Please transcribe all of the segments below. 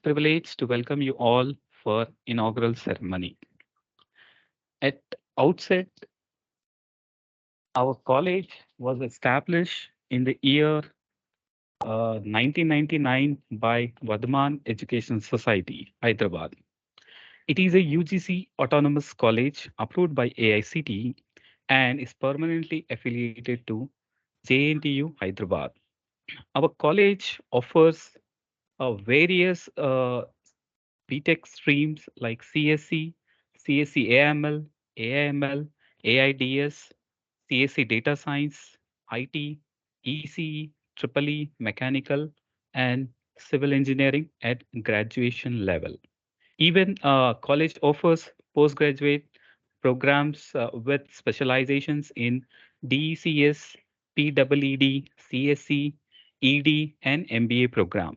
privilege to welcome you all for inaugural ceremony. At outset, our college was established in the year 1999 by Vardhaman Education Society, Hyderabad. It is a UGC autonomous college approved by AICTE and is permanently affiliated to JNTU Hyderabad. Our college offers various BTech streams like CSE, CSE AML, AIML, AIDS, CSE Data Science, IT, ECE, Triple E, Mechanical, and Civil Engineering at graduation level. Even college offers postgraduate programs with specializations in DECS, PEED, CSE, ED, and MBA program.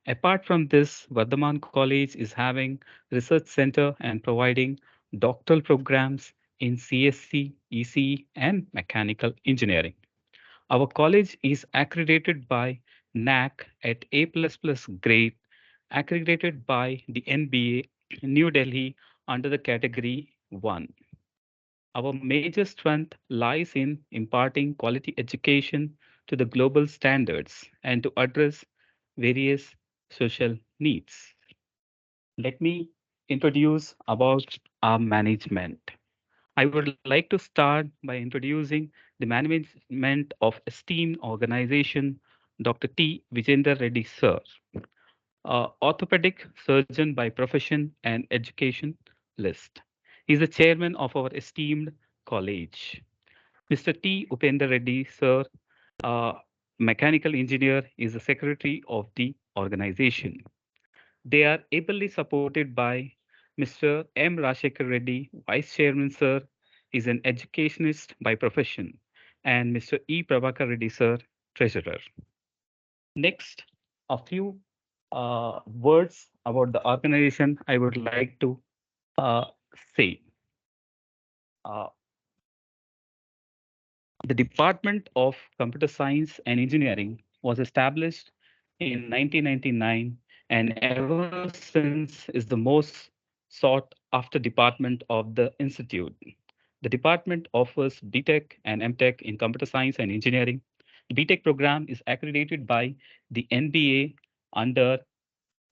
Apart from this, Vardhaman College is having research center and providing doctoral programs in CSC, ECE, and mechanical engineering. Our college is accredited by NAC at A++ grade, accredited by the NBA New Delhi under the category 1. Our major strength lies in imparting quality education to the global standards and to address various social needs. Let me introduce about our management. I would like to start by introducing the management of esteemed organization, Dr. T. Vijender Reddy Sir, orthopedic surgeon by profession and education list. He is the chairman of our esteemed college. Mr. T. Upender Reddy Sir, uh, mechanical engineer, is the secretary of the organization. They are ably supported by Mr. M. Rashekar Reddy, Vice Chairman Sir, is an educationist by profession, and Mr. E. Prabhakar Reddy Sir, Treasurer. Next, a few words about the organization I would like to uh, say. Uh, the Department of Computer Science and Engineering was established in 1999 and ever since is the most sought after department of the institute. The department offers BTech and MTech in computer science and engineering. The BTech program is accredited by the NBA under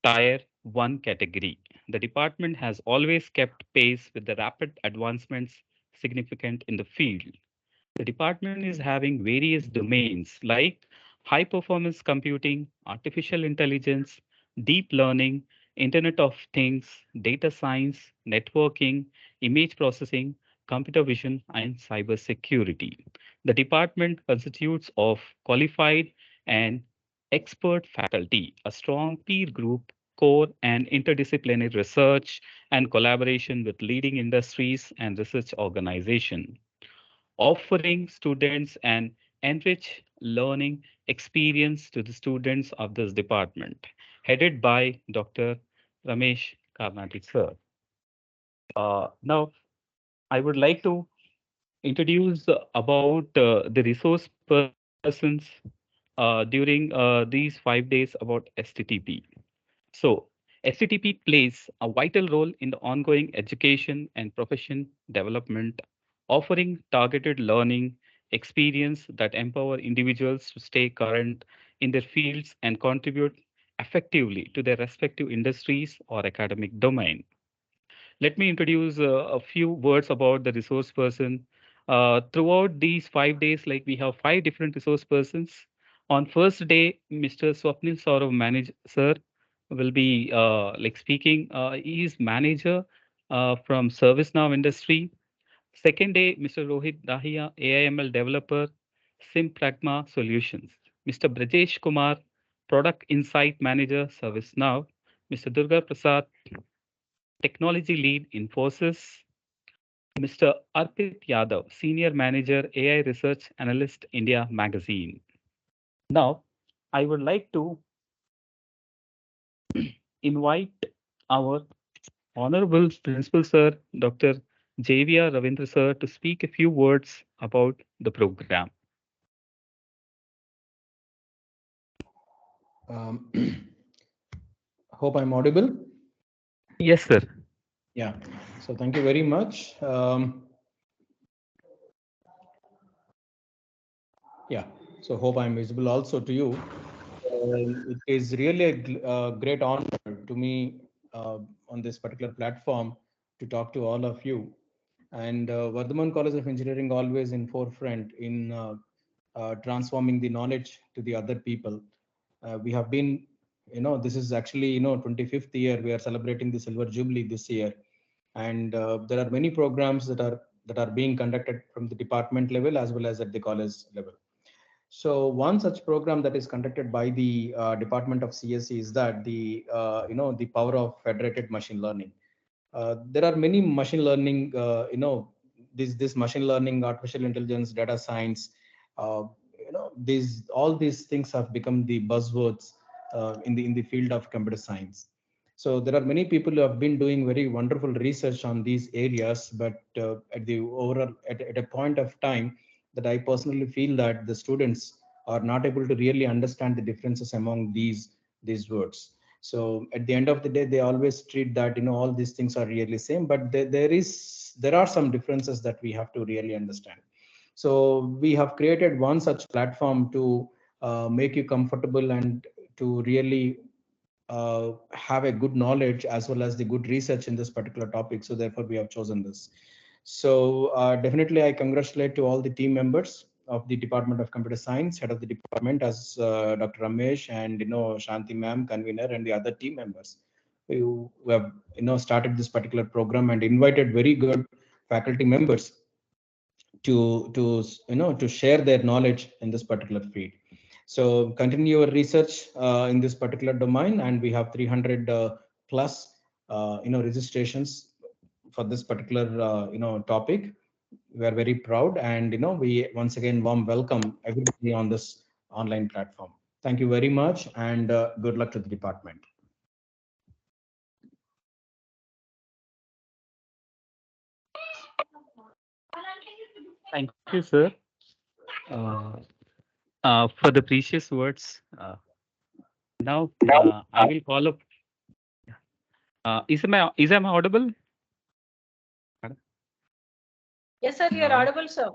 Tier 1 category. The department has always kept pace with the rapid advancements significant in the field. The department is having various domains like high performance computing, artificial intelligence, deep learning, Internet of Things, data science, networking, image processing, computer vision, and cybersecurity. The department constitutes of qualified and expert faculty, a strong peer group, core and interdisciplinary research and collaboration with leading industries and research organizations offering students an enriched learning experience to the students of this department, headed by Dr. Ramesh Karnati sir. Now, I would like to introduce about the resource persons during these 5 days about STTP. So, STTP plays a vital role in the ongoing education and profession development, offering targeted learning experience that empower individuals to stay current in their fields and contribute effectively to their respective industries or academic domain. Let me introduce a few words about the resource person. Throughout these 5 days, like we have five different resource persons. On first day, Mr. Swapnil Saurav Manage sir will be like speaking. He is manager from ServiceNow industry. Second day, Mr. Rohit Dahiya, AIML developer, Pragma Solutions. Mr. Brajesh Kumar, product insight manager, ServiceNow. Mr. Durga Prasad, technology lead, Infosys. Mr. Arpit Yadav, Senior Manager, AI Research Analyst, India Magazine. Now, I would like to invite our Honorable Principal Sir, Dr. JVR Ravindra Sir, to speak a few words about the program. Um, hope I'm audible. Yes, sir. Yeah, so thank you very much. Yeah, so hope I'm visible also to you. It is really a great honor to me on this particular platform to talk to all of you. And Vardhaman College of Engineering always in forefront in transforming the knowledge to the other people. We have been, this is actually, 25th year. We are celebrating the Silver Jubilee this year, and there are many programs that are being conducted from the department level as well as at the college level. So one such program that is conducted by the Department of CSE is that the power of federated machine learning. There are many machine learning, this machine learning, artificial intelligence, data science. These all these things have become the buzzwords in the field of computer science. So there are many people who have been doing very wonderful research on these areas, but at the overall at a point of time that I personally feel that the students are not able to really understand the differences among these words. So at the end of the day, they always treat that all these things are really same, but there are some differences that we have to really understand. So we have created one such platform to make you comfortable and to really have a good knowledge as well as the good research in this particular topic. So therefore, we have chosen this. So definitely, I congratulate to all the team members of the Department of Computer Science, head of the department, as Dr. Ramesh and Shanti ma'am, convener, and the other team members who have started this particular program and invited very good faculty members to share their knowledge in this particular field. So continue your research in this particular domain, and we have 300 plus registrations for this particular topic. We are very proud, and we once again warm welcome everybody on this online platform. Thank you very much, and good luck to the department. Thank you, sir, uh, for the precious words. Now, I will call up. Is am I audible? Madam? Yes, sir, you're No. audible, sir.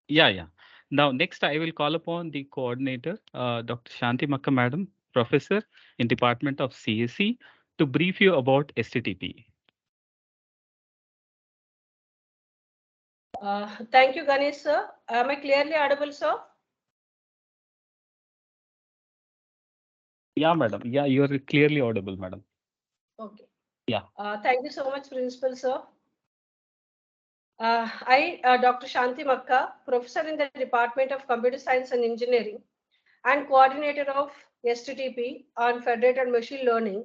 Yeah, yeah. Now, next, I will call upon the coordinator, Dr. Shanti Makka, Madam, Professor in Department of CSE, to brief you about STTP. Thank you, Ganesh, sir. Am I clearly audible, sir? Yeah, madam. Yeah, you are clearly audible, madam. Okay. Yeah. Thank you so much, Principal, sir. Dr. Shanti Makka, Professor in the Department of Computer Science and Engineering and Coordinator of STTP on Federated Machine Learning,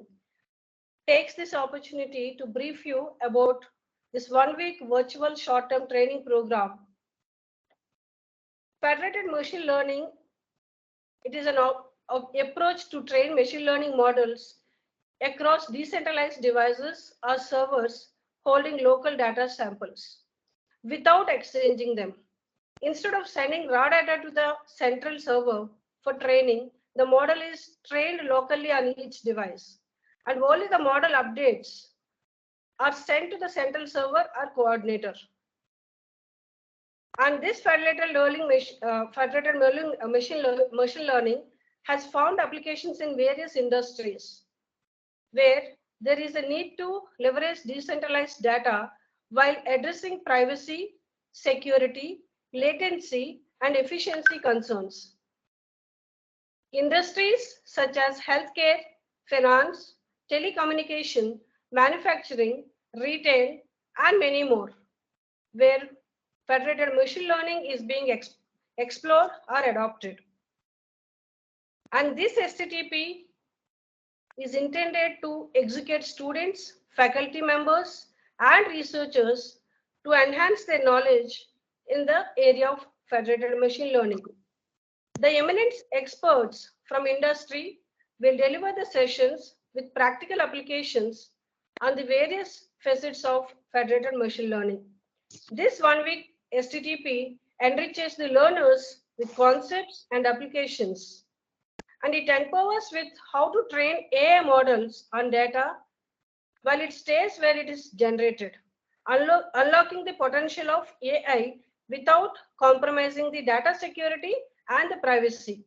takes this opportunity to brief you about this one-week virtual short-term training program. Federated Machine Learning, it is an approach to train machine learning models across decentralized devices or servers holding local data samples without exchanging them. Instead of sending raw data to the central server for training, the model is trained locally on each device, and only the model updates are sent to the central server or coordinator. And this machine learning has found applications in various industries where there is a need to leverage decentralized data while addressing privacy, security, latency, and efficiency concerns. Industries such as healthcare, finance, telecommunication, manufacturing, retail, and many more, where federated machine learning is being explored or adopted. And this STTP is intended to educate students, faculty members, and researchers to enhance their knowledge in the area of federated machine learning. The eminent experts from industry will deliver the sessions with practical applications on the various facets of federated machine learning. This one-week STTP enriches the learners with concepts and applications and it empowers with how to train AI models on data while it stays where it is generated, unlocking the potential of AI without compromising the data security and the privacy.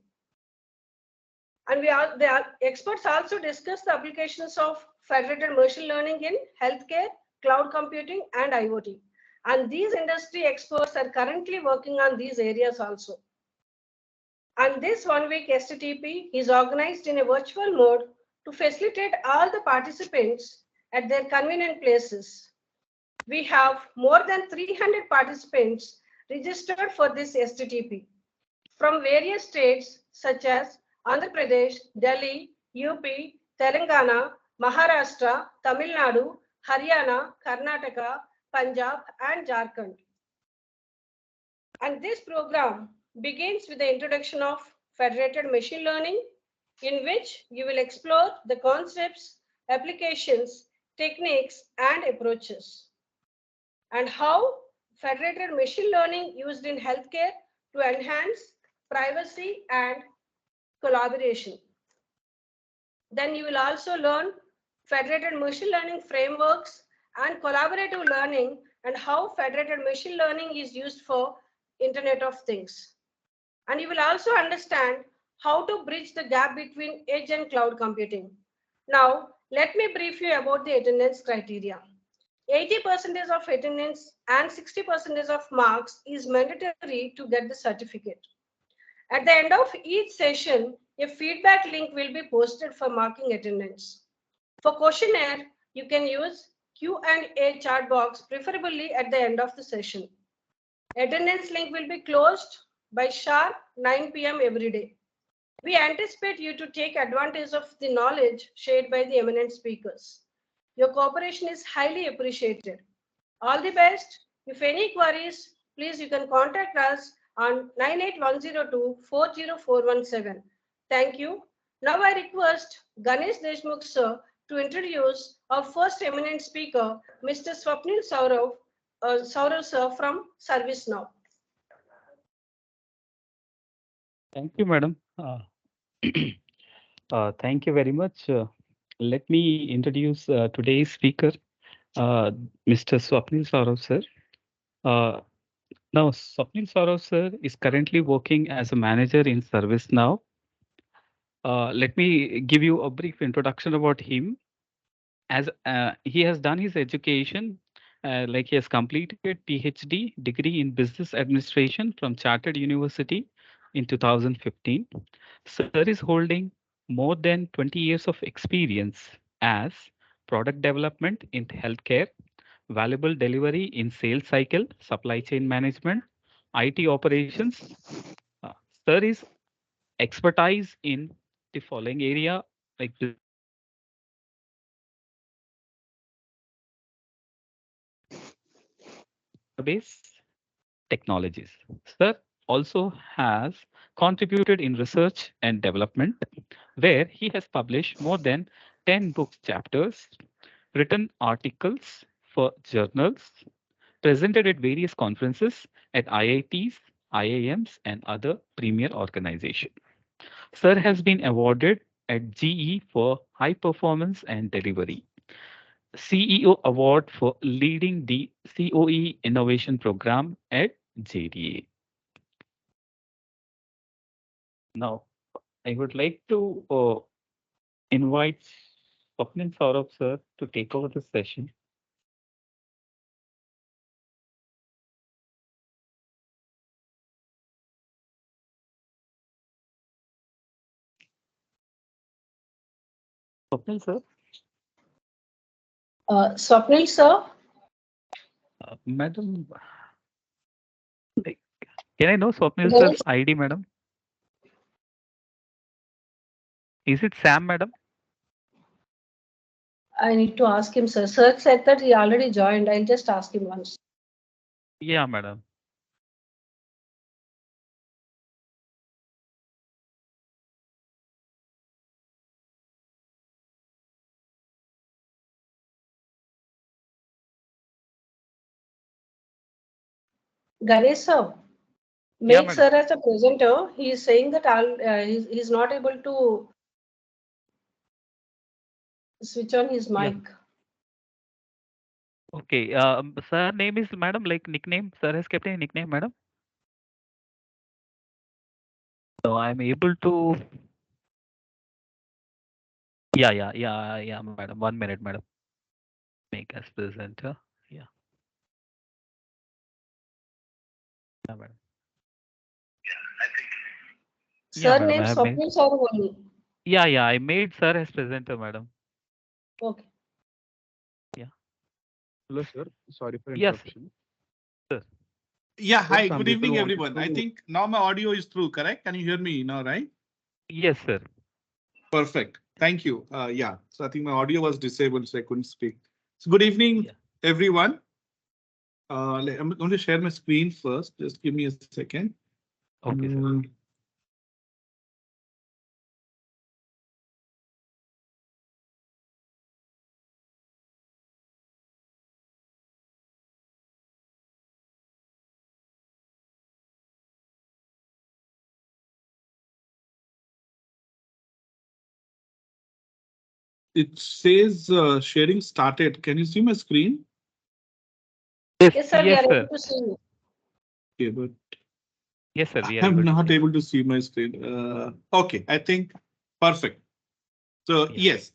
And the experts also discuss the applications of federated machine learning in healthcare, cloud computing, and IoT. And these industry experts are currently working on these areas also. And this 1 week STTP is organized in a virtual mode to facilitate all the participants at their convenient places. We have more than 300 participants registered for this STTP from various states such as Andhra Pradesh, Delhi, UP, Telangana, Maharashtra, Tamil Nadu, Haryana, Karnataka, Punjab, and Jharkhand. And this program begins with the introduction of federated machine learning, in which you will explore the concepts, applications, techniques, and approaches, and how federated machine learning used in healthcare to enhance privacy and collaboration. Then you will also learn federated machine learning frameworks and collaborative learning and how federated machine learning is used for Internet of Things. And you will also understand how to bridge the gap between edge and cloud computing. Now, let me brief you about the attendance criteria. 80% of attendance and 60% of marks is mandatory to get the certificate. At the end of each session, a feedback link will be posted for marking attendance. For questionnaire, you can use Q&A chat box, preferably at the end of the session. Attendance link will be closed by sharp 9 p.m. every day. We anticipate you to take advantage of the knowledge shared by the eminent speakers. Your cooperation is highly appreciated. All the best. If any queries, please you can contact us on 98102 Thank you. Now I request Ganesh Deshmukh sir to introduce our first eminent speaker, Mr. Swapnil Saurav sir from ServiceNow. Thank you, madam. Thank you very much. Let me introduce today's speaker, uh, Mr. Swapnil Saurav sir. Uh, Now, Swapnil Saurav sir is currently working as a manager in ServiceNow. Let me give you a brief introduction about him. As he has done his education, like he has completed PhD degree in business administration from Chartered University in 2015. Sir is holding more than 20 years of experience as product development in healthcare, valuable delivery in sales cycle, supply chain management, IT operations. Uh, Sir is expertise in the following area like business intelligence, database, technologies. Sir also has contributed in research and development, where he has published more than 10 book chapters, written articles for journals, presented at various conferences at IITs, IIMs, and other premier organizations. Sir has been awarded at GE for high performance and delivery, CEO Award for leading the COE innovation program at JDA. Now, I would like to invite Swapnil Saurabh sir to take over the session. Swapnil sir, Swapnil sir, madam, like, can I know Swapnil sir's Ganesh, ID, madam? Is it Sam, madam? I need to ask him, sir. Sir said that he already joined. I'll just ask him once. Yeah, madam. Ganesh sir. make madam. sir as a presenter. He is saying that he's not able to switch on his Yeah. mic. Okay. Sir name is madam, like nickname. Sir has kept any nickname, madam? So I'm able to. Yeah, madam. 1 minute, madam. Make as presenter. Yeah. Yeah, madam. Yeah, madam. I Surname have made. Swapnil Saurabani. Yeah. I made sir as presenter, madam. Okay. Yeah. Hello, sir. Sorry for Yes, interruption. sir. Yeah, Sir, hi, some good people evening, wanted everyone. I to. think now my audio is through, correct? Can you hear me now, right? Yes, sir. Perfect. Thank you. Yeah, so I think my audio was disabled, so I couldn't speak. So good evening, Yeah. everyone. I'm going to share my screen first. Just give me a second. Okay, sir. It says sharing started. Can you see my screen? Yes, Yes, sir. We yes, are sir. able to see you. Okay, but Yes, sir. We are I'm able to not see. able to see my screen. Okay, I think perfect. So Yeah. yes,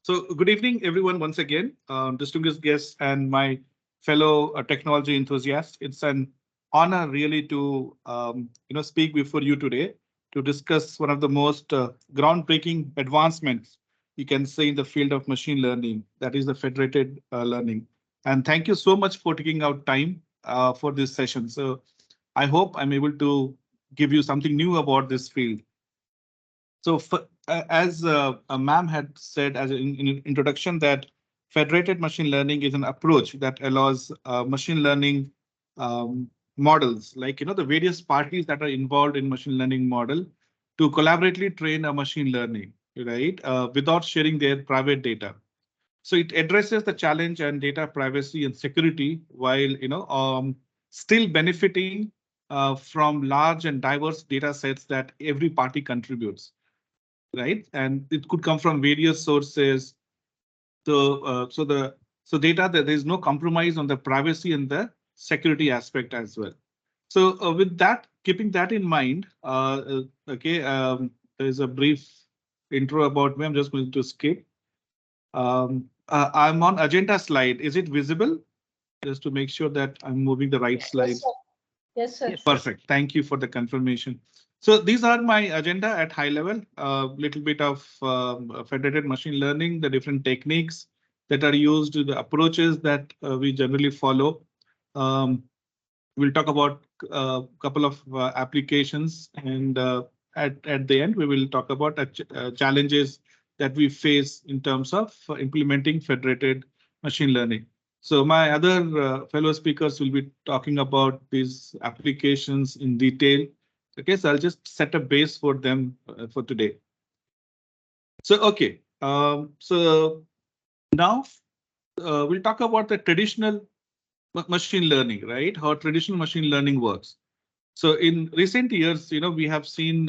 so good evening, everyone, once again, distinguished guests and my fellow technology enthusiasts. It's an honor really to speak before you today to discuss one of the most groundbreaking advancements you can say in the field of machine learning, that is the federated learning. And thank you so much for taking out time for this session. So I hope I'm able to give you something new about this field. So as a ma'am had said as in introduction that federated machine learning is an approach that allows machine learning models like the various parties that are involved in machine learning model to collaboratively train a machine learning, right, without sharing their private data. So it addresses the challenge and data privacy and security while still benefiting from large and diverse data sets that every party contributes, right? And it could come from various sources. So data that there is no compromise on the privacy and the security aspect as well. So with that, keeping that in mind, okay, there is a brief intro about me. I'm just going to skip. I'm on agenda slide. Is it visible? Just to make sure that I'm moving the right slide. Yes, sir. Yes, sir. Yes, sir. Perfect. Thank you for the confirmation. So these are my agenda at high level, a little bit of federated machine learning, the different techniques that are used, the approaches that we generally follow. Um, we'll talk about a couple of applications, and at the end, we will talk about challenges that we face in terms of implementing federated machine learning. So my other fellow speakers will be talking about these applications in detail. Okay, so I'll just set a base for them for today. So, okay, so now we'll talk about the traditional machine learning, right? How traditional machine learning works. So in recent years, we have seen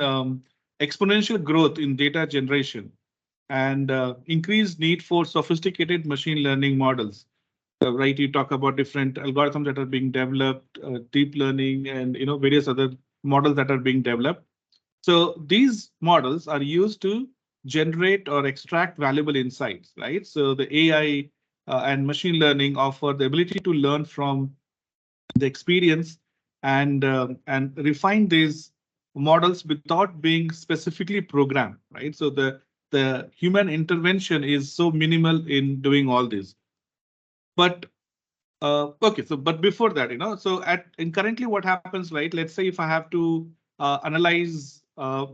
exponential growth in data generation and increased need for sophisticated machine learning models. Right, you talk about different algorithms that are being developed, deep learning, and various other models that are being developed. So these models are used to generate or extract valuable insights, right? So the AI and machine learning offer the ability to learn from the experience and refine these models without being specifically programmed, right? So the human intervention is so minimal in doing all this. But okay, so but before that, so and currently what happens, right? Let's say if I have to analyze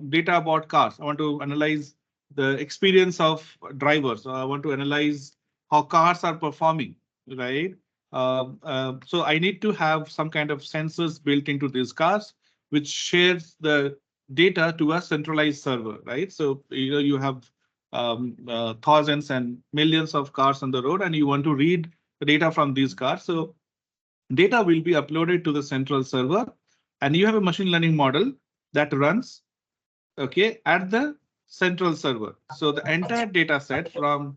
data about cars, I want to analyze the experience of drivers. I want to analyze how cars are performing, right? So I need to have some kind of sensors built into these cars, which shares the data to a centralized server, right? So you have thousands and millions of cars on the road, and you want to read the data from these cars. So data will be uploaded to the central server, and you have a machine learning model that runs, okay, at the central server. So the entire data set from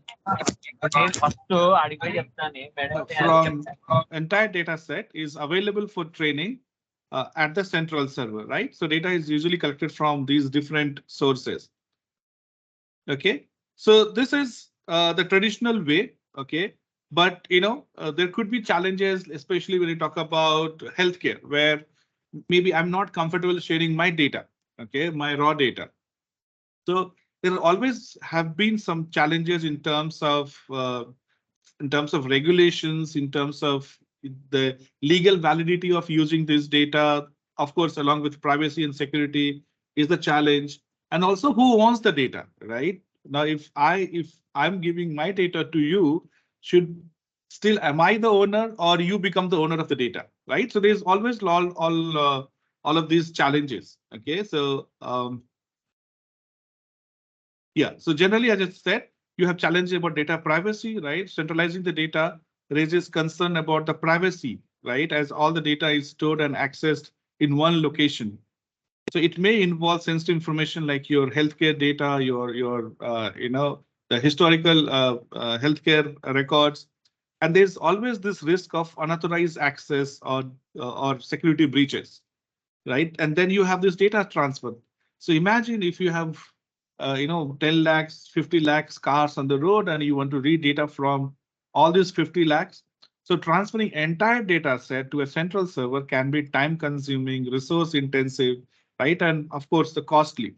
entire data set is available for training at the central server, right? So data is usually collected from these different sources. Okay, so this is the traditional way. Okay, but there could be challenges, especially when you talk about healthcare, where maybe I'm not comfortable sharing my data, okay, my raw data. So there always have been some challenges in terms of regulations, in terms of the legal validity of using this data. Of course, along with privacy and security is the challenge, and also who owns the data, right? Now, if I'm giving my data to you, should still am I the owner or you become the owner of the data, right? So there's always all of these challenges. Okay, so yeah, so generally, as I said, you have challenges about data privacy, right? Centralizing the data raises concern about the privacy, right? As all the data is stored and accessed in one location. So it may involve sensitive information like your healthcare data, the historical healthcare records. And there's always this risk of unauthorized access or security breaches, right? And then you have this data transfer. So imagine if you have 10 lakhs, 50 lakhs cars on the road, and you want to read data from all these 50 lakhs. So transferring entire data set to a central server can be time consuming, resource intensive, right? And of course, the costly,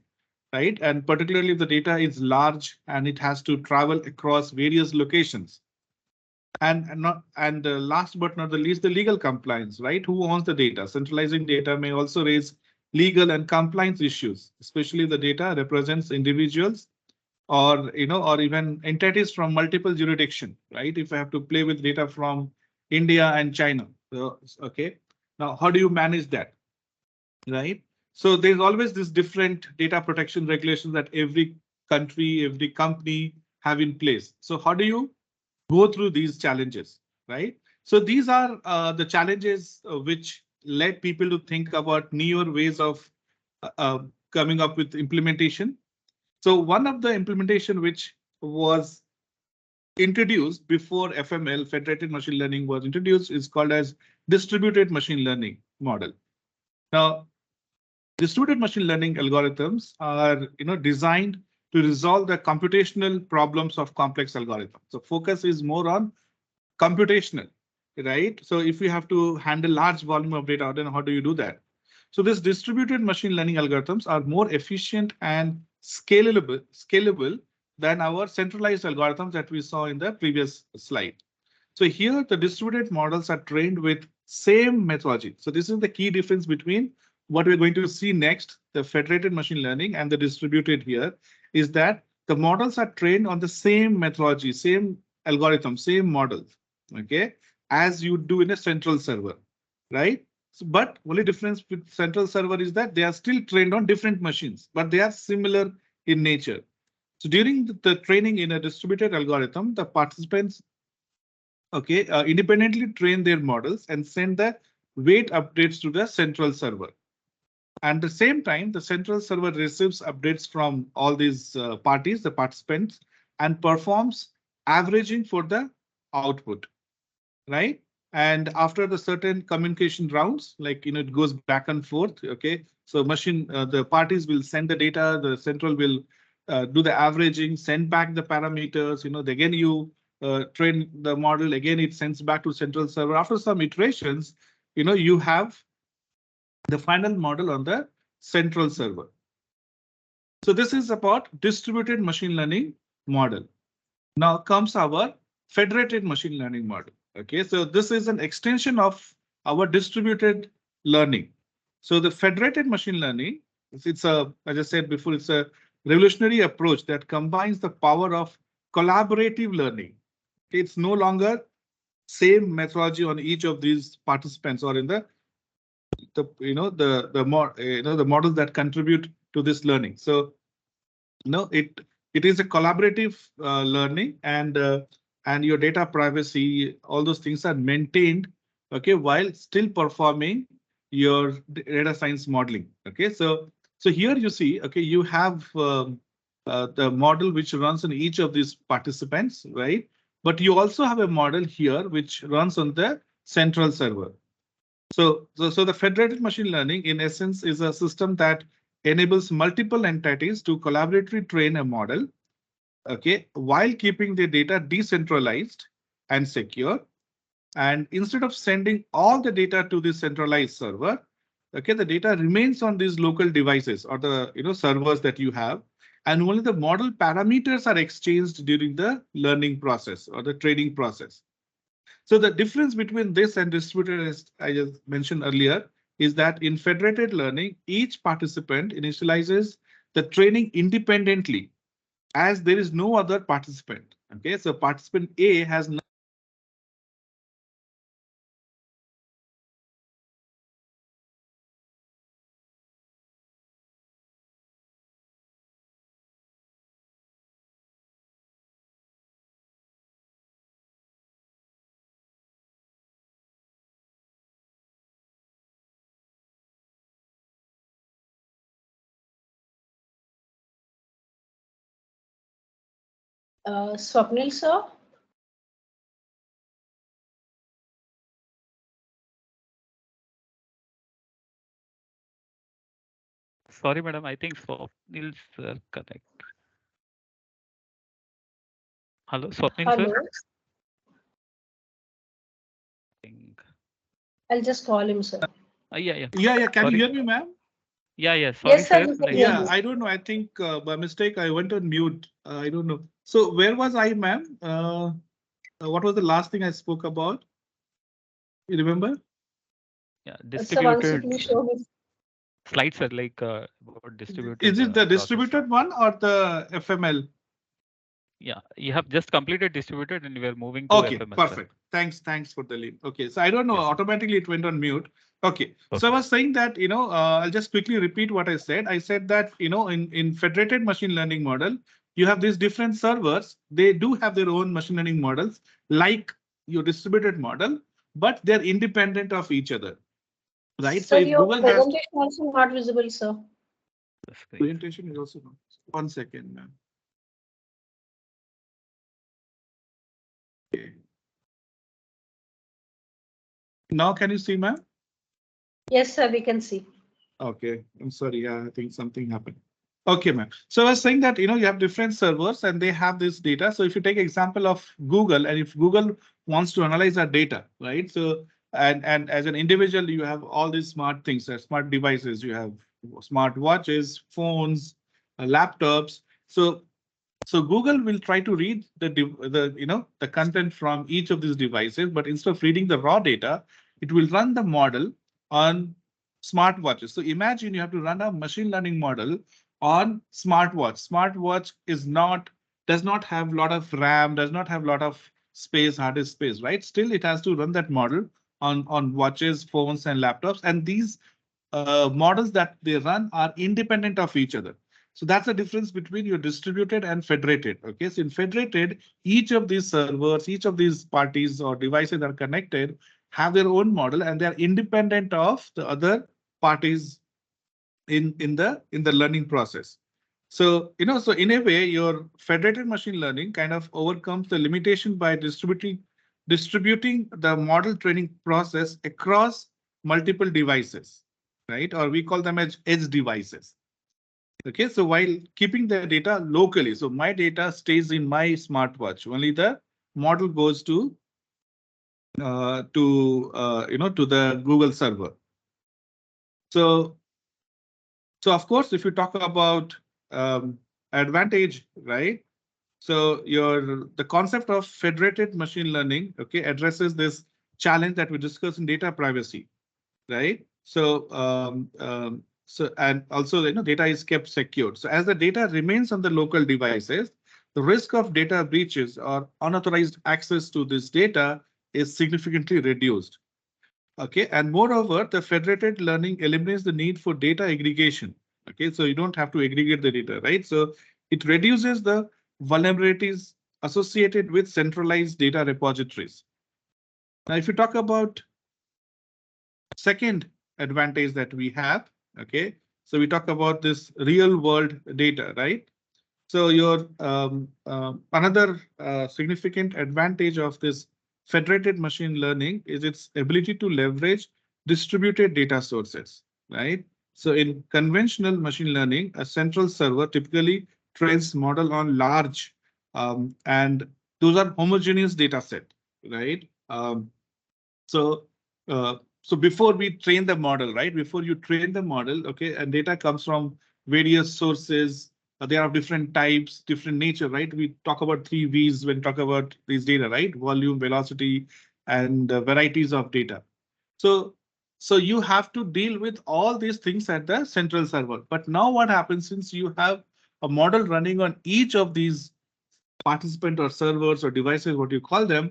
right? And particularly if the data is large and it has to travel across various locations. And last but not the least, the legal compliance, right? Who owns the data? Centralizing data may also raise legal and compliance issues, especially the data represents individuals or even entities from multiple jurisdiction, right? If I have to play with data from India and China, so, okay. Now, how do you manage that, right? So there's always this different data protection regulations that every country, every company have in place. So how do you go through these challenges, right? So these are the challenges which led people to think about newer ways of coming up with implementation. So one of the implementation which was introduced before FML, Federated Machine Learning, was introduced is called as distributed machine learning model. Now, distributed machine learning algorithms are designed to resolve the computational problems of complex algorithms. So focus is more on computational, right? So if you have to handle large volume of data, then how do you do that? So this distributed machine learning algorithms are more efficient and scalable than our centralized algorithms that we saw in the previous slide. So here the distributed models are trained with same methodology. So this is the key difference between what we're going to see next, the federated machine learning and the distributed here, is that the models are trained on the same methodology, same algorithm, same models, okay, as you do in a central server, right? So, but only difference with central server is that they are still trained on different machines, but they are similar in nature. So during the training in a distributed algorithm, the participants independently train their models and send the weight updates to the central server. And at the same time, the central server receives updates from all these parties, the participants, and performs averaging for the output, right? And after the certain communication rounds, like it goes back and forth. Okay, so the parties will send the data, the central will do the averaging, send back the parameters. Again you train the model, again it sends back to central server. After some iterations, you have the final model on the central server. So this is about distributed machine learning model. Now comes our federated machine learning model. Okay, so this is an extension of our distributed learning. So the federated machine learning, as I said before, it's a revolutionary approach that combines the power of collaborative learning. It's no longer same methodology on each of these participants or in the models that contribute to this learning. So it is a collaborative learning, and your data privacy, all those things are maintained, okay, while still performing your data science modeling. Okay, so here you see, okay, you have the model which runs on each of these participants, right? But you also have a model here which runs on the central server. So the federated machine learning, in essence, is a system that enables multiple entities to collaboratively train a model, okay, while keeping the data decentralized and secure. And instead of sending all the data to the centralized server, okay, the data remains on these local devices or the servers that you have, and only the model parameters are exchanged during the learning process or the training process. So the difference between this and distributed, as I just mentioned earlier, is that in federated learning, each participant initializes the training independently as there is no other participant. Okay, so participant A has no Swapnil, sir? Sorry, madam. I think Swapnil's connect. Hello, Swapnil sir. Hello. Think. I'll just call him, sir. Yeah, yeah. Yeah. Can you Sorry. hear me, ma'am? Yeah, yeah. Sorry, Yes, sir, sir. we can Like, hear Yeah, you. I don't know. I think by mistake I went on mute. I don't know. So where was I, ma'am? What was the last thing I spoke about? You remember? yeah, So once you distributed please show me. slides are like about distributed Is it the process. distributed one or the FML? Yeah, you have just completed distributed and we are moving to Okay, FML, sir. perfect. Thanks for the link. Okay, so I don't know, Yes, sir. automatically it went on mute. Okay, so I Okay. was saying that, I'll just quickly repeat what I said. I said that, in federated machine learning model, you have these different servers. They do have their own machine learning models, like your distributed model, but they're independent of each other, right? So Sir, if your Google has presentation also not visible, sir. The screen. presentation is also not. 1 second, ma'am. Okay. Now can you see, ma'am? Yes, sir, we can see. Okay, I'm sorry. Yeah, I think something happened. Okay, ma'am. So I was saying that, you have different servers and they have this data. So if you take example of Google, and if Google wants to analyze that data, right? So, and as an individual, you have all these smart things, smart devices, you have smart watches, phones, laptops. So Google will try to read the content from each of these devices, but instead of reading the raw data, it will run the model on smartwatches. So imagine you have to run a machine learning model on smartwatch. Smartwatch does not have a lot of RAM, does not have a lot of space, hard disk space, right? Still, it has to run that model on watches, phones, and laptops. And these models that they run are independent of each other. So that's the difference between your distributed and federated. Okay, so in federated, each of these servers, each of these parties or devices that are connected have their own model and they are independent of the other parties in the learning process. So, so in a way, your federated machine learning kind of overcomes the limitation by distributing the model training process across multiple devices, right? Or we call them as edge devices. Okay, so while keeping the data locally, so my data stays in my smartwatch, only the model goes to the Google server. So of course, if you talk about advantage, right? So the concept of federated machine learning, okay, addresses this challenge that we discussed in data privacy, right? So and also data is kept secured. So as the data remains on the local devices, the risk of data breaches or unauthorized access to this data is significantly reduced. Okay, and moreover, the federated learning eliminates the need for data aggregation. Okay, so you don't have to aggregate the data, right? So it reduces the vulnerabilities associated with centralized data repositories. Now, if you talk about second advantage that we have. Okay, so we talk about this real world data, right? So your another significant advantage of this federated machine learning is its ability to leverage distributed data sources, right? So in conventional machine learning, a central server typically trains model on large and those are homogeneous data set, right? So, so before we train the model, right? Before you train the model, okay, and data comes from various sources. They are of different types, different nature, right? We talk about 3 V's when we talk about these data, right? Volume, velocity, and varieties of data. So, so you have to deal with all these things at the central server. But now what happens since you have a model running on each of these participant or servers or devices, what you call them,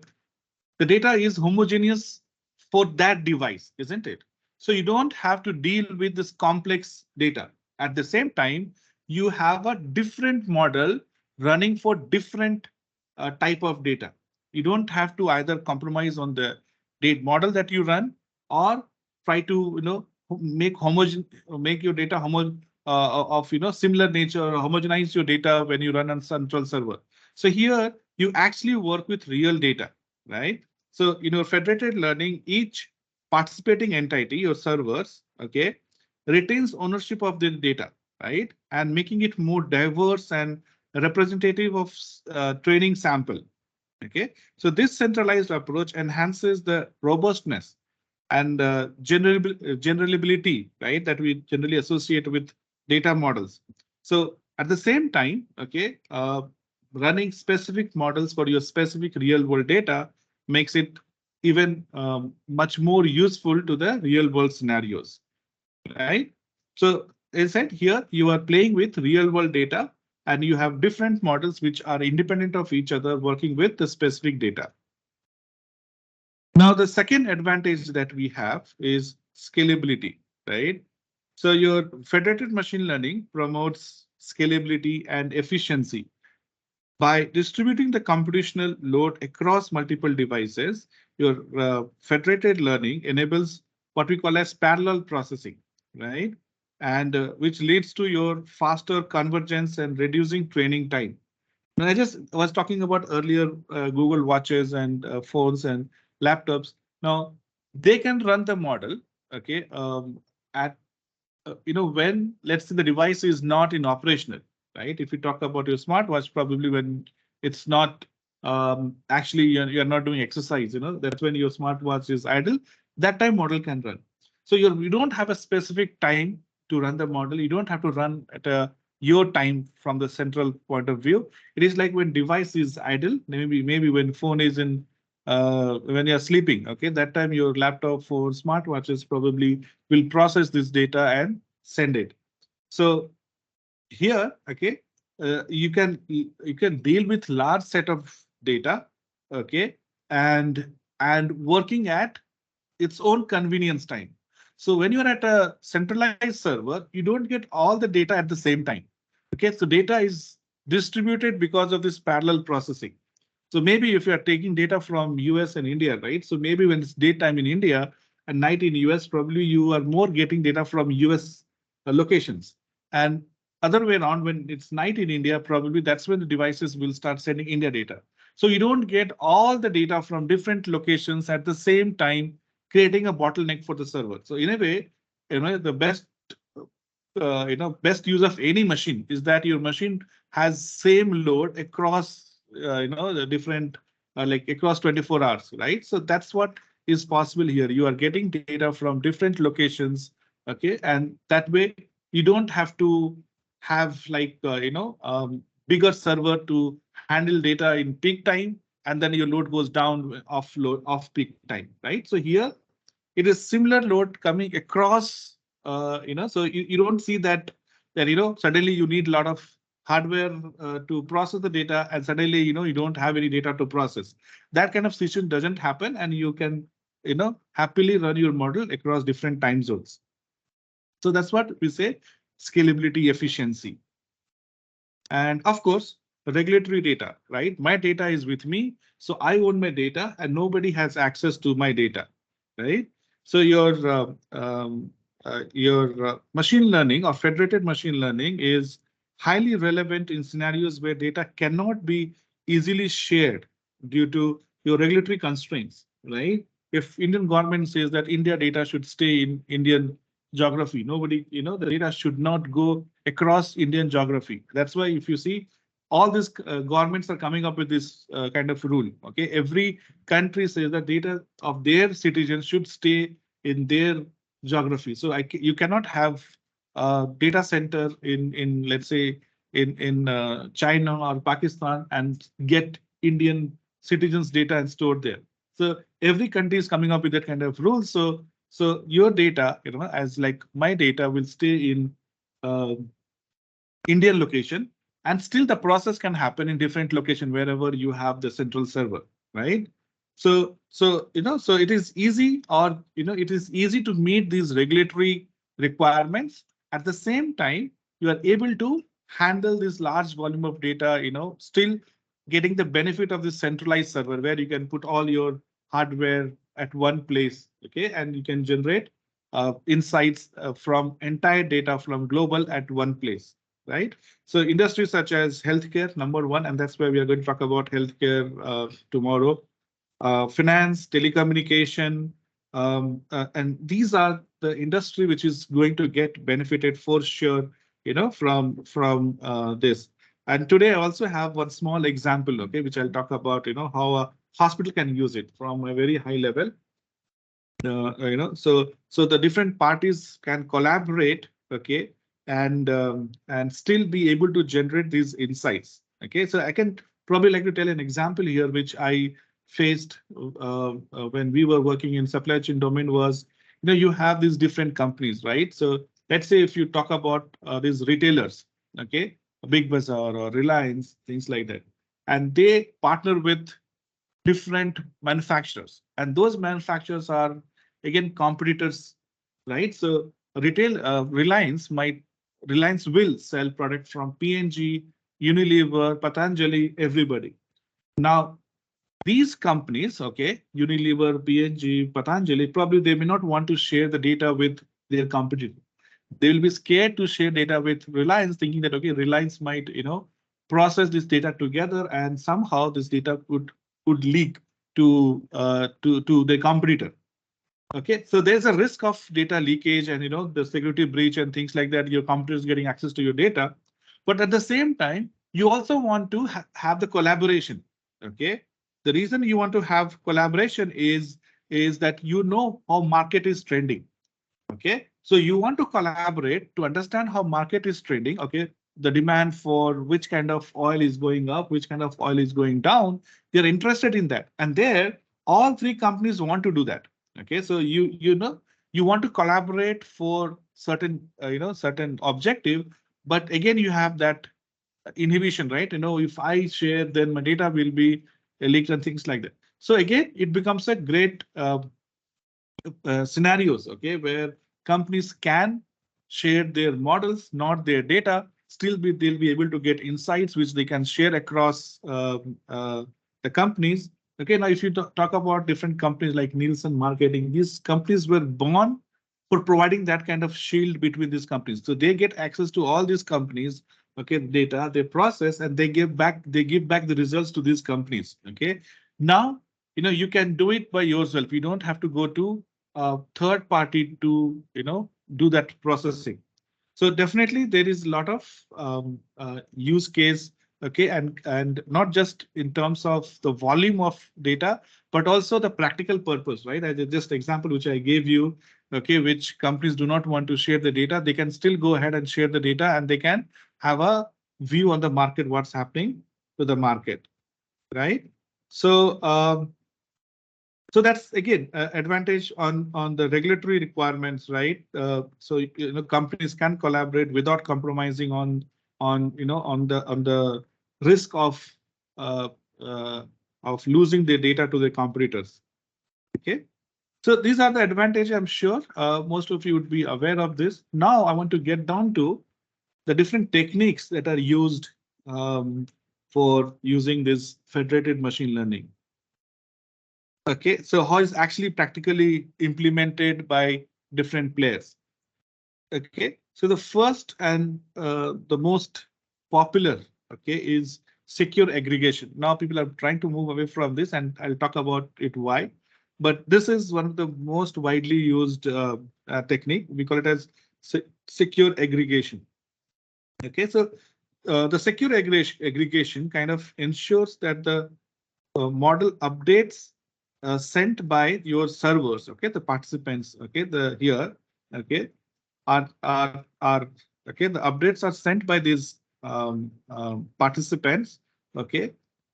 the data is homogeneous for that device, isn't it? So you don't have to deal with this complex data. At the same time, you have a different model running for different type of data. You don't have to either compromise on the data model that you run or try to make your data of similar nature or homogenize your data when you run on central server. So here you actually work with real data, right? So in your federated learning, each participating entity or servers, okay, retains ownership of the data, right, and making it more diverse and representative of training sample. Okay, so this centralized approach enhances the robustness and generability, right, that we generally associate with data models. So at the same time, okay, running specific models for your specific real world data makes it even much more useful to the real world scenarios, right? So as said here, you are playing with real world data and you have different models which are independent of each other working with the specific data. Now, the second advantage that we have is scalability, right? So your federated machine learning promotes scalability and efficiency. By distributing the computational load across multiple devices, your federated learning enables what we call as parallel processing, right? And which leads to your faster convergence and reducing training time. Now, I just was talking about earlier Google watches and phones and laptops. Now they can run the model, okay, at when let's say the device is not in operational, right? If you talk about your smartwatch, probably when it's not actually you're not doing exercise, that's when your smartwatch is idle. That time model can run. So you don't have a specific time to run the model. You don't have to run at your time from the central point of view. It is like when device is idle, maybe when phone is in when you're sleeping, okay, that time your laptop, phone, smartwatches probably will process this data and send it. So here, okay, you can deal with large set of data, okay, and working at its own convenience time. So when you're at a centralized server, you don't get all the data at the same time. Okay, so data is distributed because of this parallel processing. So maybe if you are taking data from US and India, right? So maybe when it's daytime in India and night in US, probably you are more getting data from US locations. And other way around, when it's night in India, probably that's when the devices will start sending India data. So you don't get all the data from different locations at the same time, creating a bottleneck for the server. So in a way, the best use of any machine is that your machine has same load across the different like across 24 hours, right? So that's what is possible here. You are getting data from different locations, okay, and that way you don't have to have like bigger server to handle data in peak time, and then your load goes down off peak time, right? So here it is similar load coming across, so you don't see that suddenly you need a lot of hardware to process the data and suddenly you don't have any data to process. That kind of situation doesn't happen and you can happily run your model across different time zones. So that's what we say scalability, efficiency. And of course, regulatory data, right? My data is with me, so I own my data and nobody has access to my data, right? So your machine learning or federated machine learning is highly relevant in scenarios where data cannot be easily shared due to your regulatory constraints, right? If Indian government says that India data should stay in Indian geography, nobody, the data should not go across Indian geography. That's why if you see all these governments are coming up with this kind of rule. Okay, every country says that data of their citizens should stay in their geography. So you cannot have a data center in let's say in China or Pakistan and get Indian citizens data and stored there. So every country is coming up with that kind of rule. So your data, as like my data will stay in uh, Indian location, and still the process can happen in different location wherever you have the central server, right? So it is easy, or it is easy to meet these regulatory requirements. At the same time, you are able to handle this large volume of data, still getting the benefit of this centralized server where you can put all your hardware at one place, okay, and you can generate insights from entire data from global at one place, right? So industries such as healthcare, number one, and that's where we are going to talk about healthcare tomorrow. Finance, telecommunication, and these are the industry which is going to get benefited for sure, from this. And today I also have one small example, okay, which I'll talk about, how a hospital can use it from a very high level. So the different parties can collaborate, okay, and still be able to generate these insights. Okay, so I can probably like to tell an example here, which I faced when we were working in supply chain domain was, you have these different companies, right? So let's say if you talk about these retailers, okay, Big Bazaar or Reliance, things like that, and they partner with different manufacturers, and those manufacturers are again competitors, right? So retail Reliance will sell product from P&G, Unilever, Patanjali, everybody. Now these companies, okay, Unilever, P&G, Patanjali, probably they may not want to share the data with their competitor. They will be scared to share data with Reliance, thinking that, okay, Reliance might, process this data together and somehow this data could leak to the competitor. Okay, so there's a risk of data leakage and the security breach and things like that. Your competitor is getting access to your data, but at the same time, you also want to have the collaboration. Okay, the reason you want to have collaboration is that how market is trending. Okay, so you want to collaborate to understand how market is trending. Okay, the demand for which kind of oil is going up, which kind of oil is going down. They're interested in that, and there all three companies want to do that. Okay, so you want to collaborate for certain objective, but again you have that inhibition, right? If I share, then my data will be leaked and things like that. So again, it becomes a great scenarios, okay, where companies can share their models, not their data. Still, they'll be able to get insights which they can share across the companies. Okay, now if you talk about different companies like Nielsen Marketing, these companies were born for providing that kind of shield between these companies. So they get access to all these companies, okay, data they process and they give back the results to these companies. Okay, now you can do it by yourself. You don't have to go to third party to do that processing. So definitely there is a lot of use case, okay, and not just in terms of the volume of data, but also the practical purpose, right? As just example which I gave you, okay, which companies do not want to share the data, they can still go ahead and share the data, and they can have a view on the market, what's happening to the market, right? So that's again advantage on the regulatory requirements, right? So companies can collaborate without compromising on the risk uh, uh, of losing their data to their competitors. Okay, so these are the advantages. I'm sure most of you would be aware of this. Now I want to get down to the different techniques that are used for using this federated machine learning. Okay, so how is actually practically implemented by different players? Okay, so the first and the most popular, okay, is secure aggregation. Now people are trying to move away from this, and I'll talk about it why. But this is one of the most widely used technique. We call it as secure aggregation. Okay, so the secure aggregation kind of ensures that the model updates sent by your servers, okay, the participants, okay, the here, okay, are okay, the updates are sent by these participants, okay,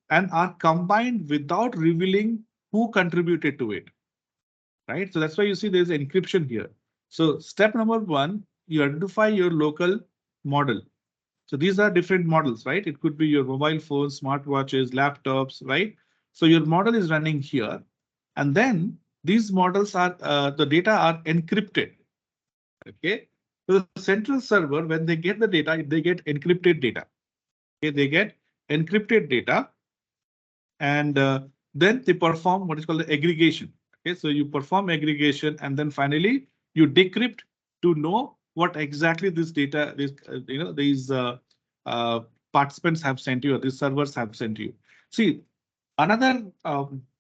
and are combined without revealing who contributed to it, right? So that's why you see there's encryption here. So step number one, you identify your local model. So these are different models, right? It could be your mobile phones, smartwatches, laptops, right? So your model is running here, and then these models are the data are encrypted. Okay, so the central server, when they get the data, they get encrypted data. Okay, they get encrypted data, and then they perform what is called the aggregation. Okay, so you perform aggregation, and then finally you decrypt to know what exactly this data, this these uh, participants have sent you, or these servers have sent you. See, another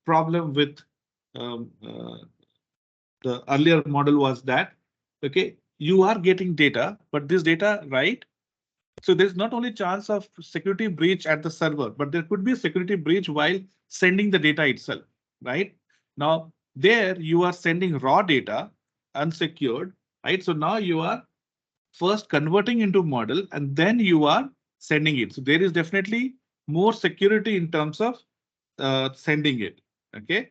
problem with um, uh, the earlier model was that, okay, you are getting data, but this data, right? So there's not only chance of security breach at the server, but there could be a security breach while sending the data itself, right? Now, there you are sending raw data unsecured, right? So now you are first converting into model and then you are sending it. So there is definitely more security in terms of sending it. Okay.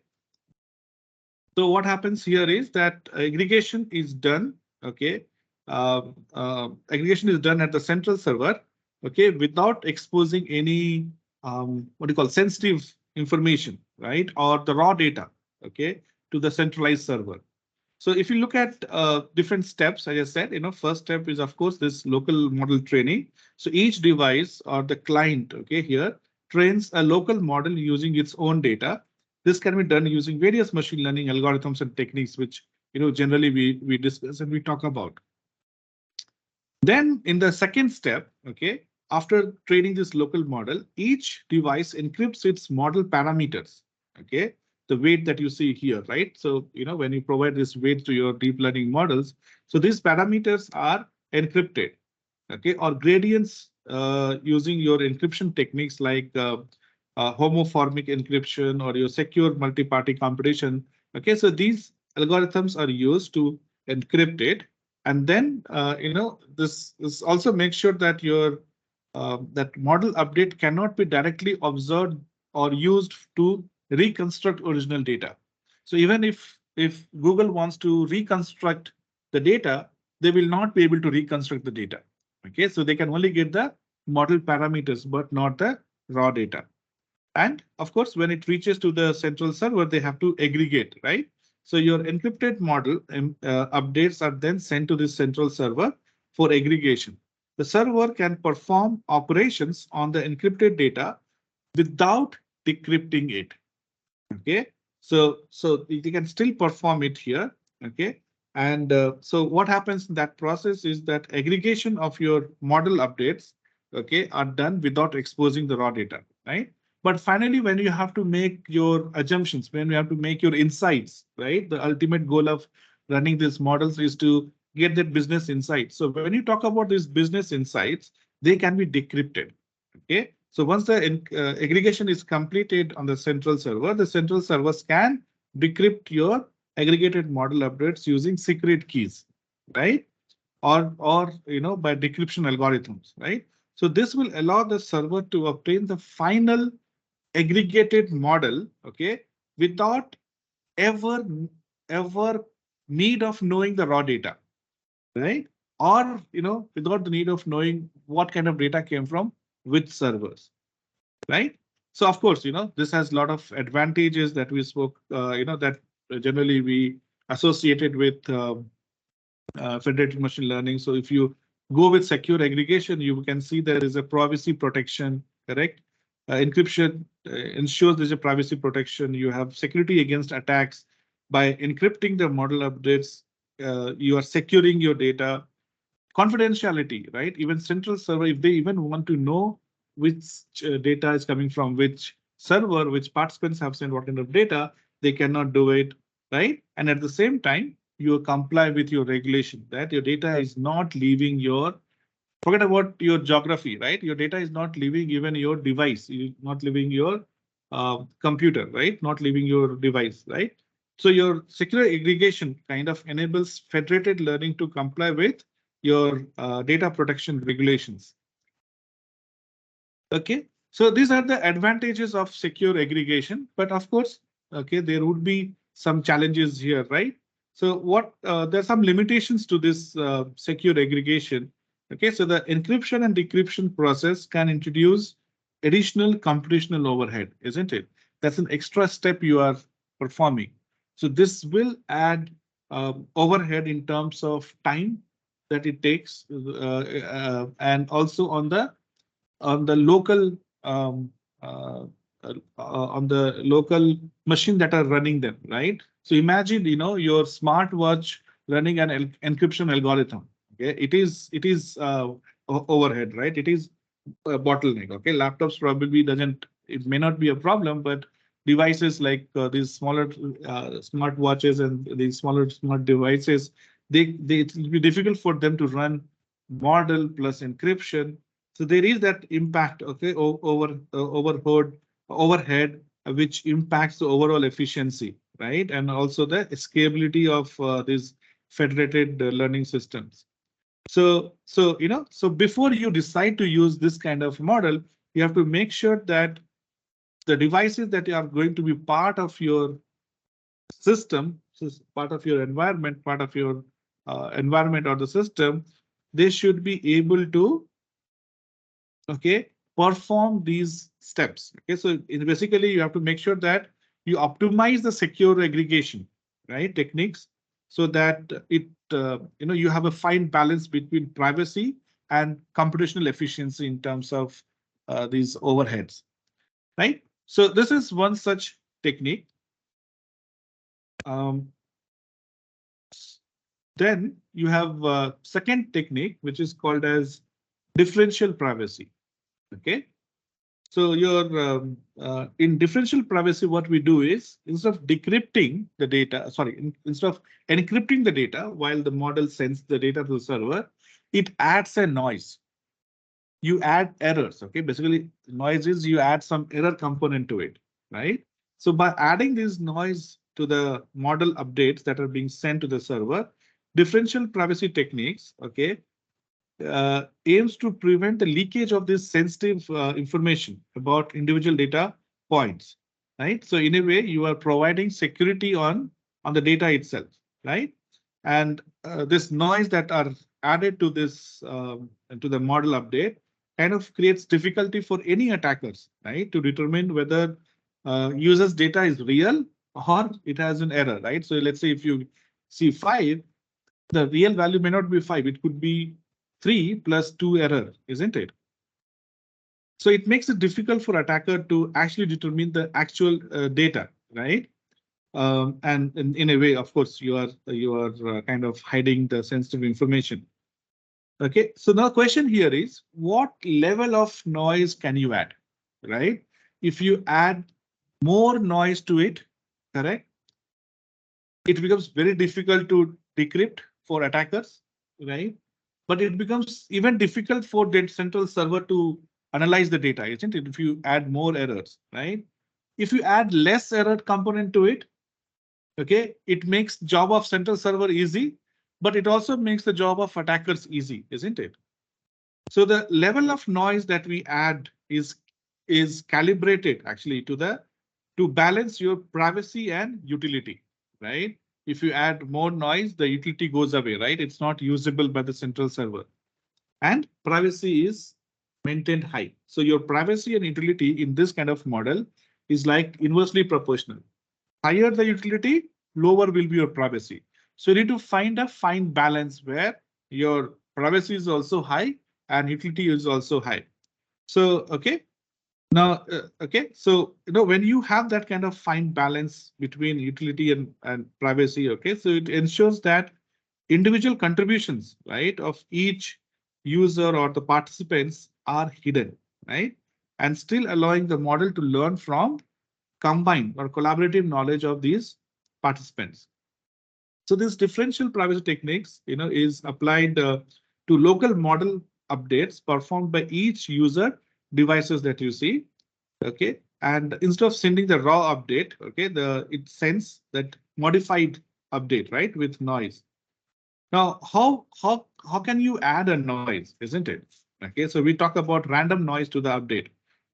So what happens here is that aggregation is done. Okay, aggregation is done at the central server. Okay, without exposing any what do you call sensitive information, right, or the raw data. Okay, to the centralized server. So if you look at different steps, as I said, first step is of course this local model training. So each device or the client, okay, here trains a local model using its own data. This can be done using various machine learning algorithms and techniques, which generally we discuss and we talk about. Then in the second step, okay, after training this local model, each device encrypts its model parameters. Okay, the weight that you see here, right? So when you provide this weight to your deep learning models, so these parameters are encrypted, okay, or gradients using your encryption techniques like homomorphic encryption or your secure multi-party computation. Okay, so these algorithms are used to encrypt it, and then this also makes sure that your that model update cannot be directly observed or used to reconstruct original data. So even if Google wants to reconstruct the data, they will not be able to reconstruct the data. Okay, so they can only get the model parameters, but not the raw data. And of course, when it reaches to the central server, they have to aggregate, right? So your encrypted model updates are then sent to the central server for aggregation. The server can perform operations on the encrypted data without decrypting it. Okay, so you can still perform it here. Okay, and so what happens in that process is that aggregation of your model updates, okay, are done without exposing the raw data, right? But finally, when you have to make your assumptions, when you have to make your insights, right, the ultimate goal of running these models is to get that business insight. So when you talk about these business insights, they can be decrypted. Okay, so once the aggregation is completed on the central servers can decrypt your aggregated model updates using secret keys, right? Or by decryption algorithms, right? So this will allow the server to obtain the final aggregated model, okay, without ever ever need of knowing the raw data, right? Or without the need of knowing what kind of data came from which servers, right? So of course, this has a lot of advantages that we spoke, that generally we associated with federated machine learning. So if you go with secure aggregation, you can see there is a privacy protection, correct? Encryption ensures there's a privacy protection. You have security against attacks by encrypting the model updates. You are securing your data. confidentiality, right? Even central server, if they even want to know which data is coming from which server, which participants have sent what kind of data, they cannot do it, right? And at the same time, you comply with your regulation that your data is not leaving your, forget about your geography, right? Your data is not leaving even your device, not leaving your computer, right? Not leaving your device, right? So your secure aggregation kind of enables federated learning to comply with your data protection regulations. Okay, so these are the advantages of secure aggregation, but of course, okay, there would be some challenges here, right? So what there are some limitations to this secure aggregation. Okay, so the encryption and decryption process can introduce additional computational overhead, isn't it? That's an extra step you are performing. So this will add overhead in terms of time that it takes, and also on the local on the local machine that are running them, right? So imagine, your smartwatch running an encryption algorithm. Okay, it is overhead, right? It is a bottleneck. Okay, laptops probably doesn't. It may not be a problem, but devices like these smaller smartwatches and these smaller smart devices, they it will be difficult for them to run model plus encryption. So there is that impact, okay, overhead, which impacts the overall efficiency, right? And also the scalability of these federated learning systems. So before you decide to use this kind of model, you have to make sure that the devices that are going to be part of your system, part of your environment, part of your environment or the system, they should be able to, okay, perform these steps. Okay, so basically you have to make sure that you optimize the secure aggregation, right, techniques, so that you have a fine balance between privacy and computational efficiency in terms of these overheads, right? So this is one such technique. Um, then you have a second technique, which is called as differential privacy. Okay, so in differential privacy, what we do is instead of decrypting the data, instead of encrypting the data while the model sends the data to the server, it adds a noise. You add errors. Okay, basically noise is you add some error component to it, right? So by adding this noise to the model updates that are being sent to the server, differential privacy techniques, okay, aims to prevent the leakage of this sensitive information about individual data points, right? So in a way, you are providing security on the data itself, right? And this noise that are added to this to the model update kind of creates difficulty for any attackers, right, to determine whether users' data is real or it has an error, right? So let's say if you see 5, the real value may not be 5, it could be 3 plus 2 error, isn't it? So it makes it difficult for attacker to actually determine the actual data, right? And in a way, of course, you are kind of hiding the sensitive information. Okay, so now the question here is, what level of noise can you add, right? If you add more noise to it, correct, it becomes very difficult to decrypt for attackers, right? But it becomes even difficult for the central server to analyze the data, isn't it? If you add more errors, right? If you add less error component to it, okay, it makes job of central server easy, but it also makes the job of attackers easy, isn't it? So the level of noise that we add is calibrated actually to balance your privacy and utility, right? If you add more noise, the utility goes away, right? It's not usable by the central server. And privacy is maintained high. So your privacy and utility in this kind of model is like inversely proportional. Higher the utility, lower will be your privacy. So you need to find a fine balance where your privacy is also high and utility is also high. So, okay. Now, okay, so when you have that kind of fine balance between utility and privacy, okay, so it ensures that individual contributions, right, of each user or the participants are hidden, right? And still allowing the model to learn from combined or collaborative knowledge of these participants. So this differential privacy techniques, is applied to local model updates performed by each user devices that you see. Okay, and instead of sending the raw update, okay, it sends that modified update, right, with noise. Now, how can you add a noise, isn't it? Okay, so we talk about random noise to the update.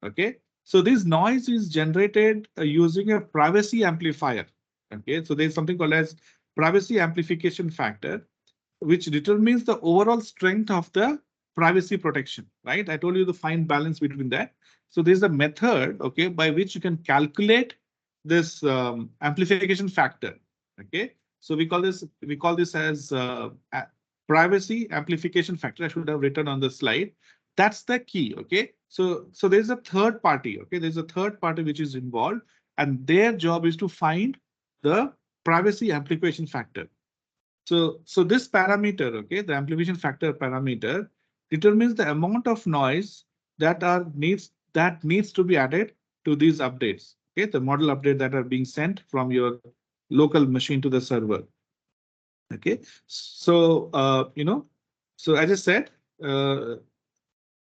Okay, so this noise is generated using a privacy amplifier. Okay, so there's something called as privacy amplification factor, which determines the overall strength of the privacy protection, right? I told you the fine balance between that. So there's a method, okay, by which you can calculate this amplification factor. Okay, so we call this as privacy amplification factor. I should have written on the slide. That's the key. Okay, so there's a third party. Okay, there's a third party which is involved, and their job is to find the privacy amplification factor. So this parameter, okay, the amplification factor parameter determines the amount of noise that needs to be added to these updates. Okay, the model update that are being sent from your local machine to the server. Okay, so so as I said,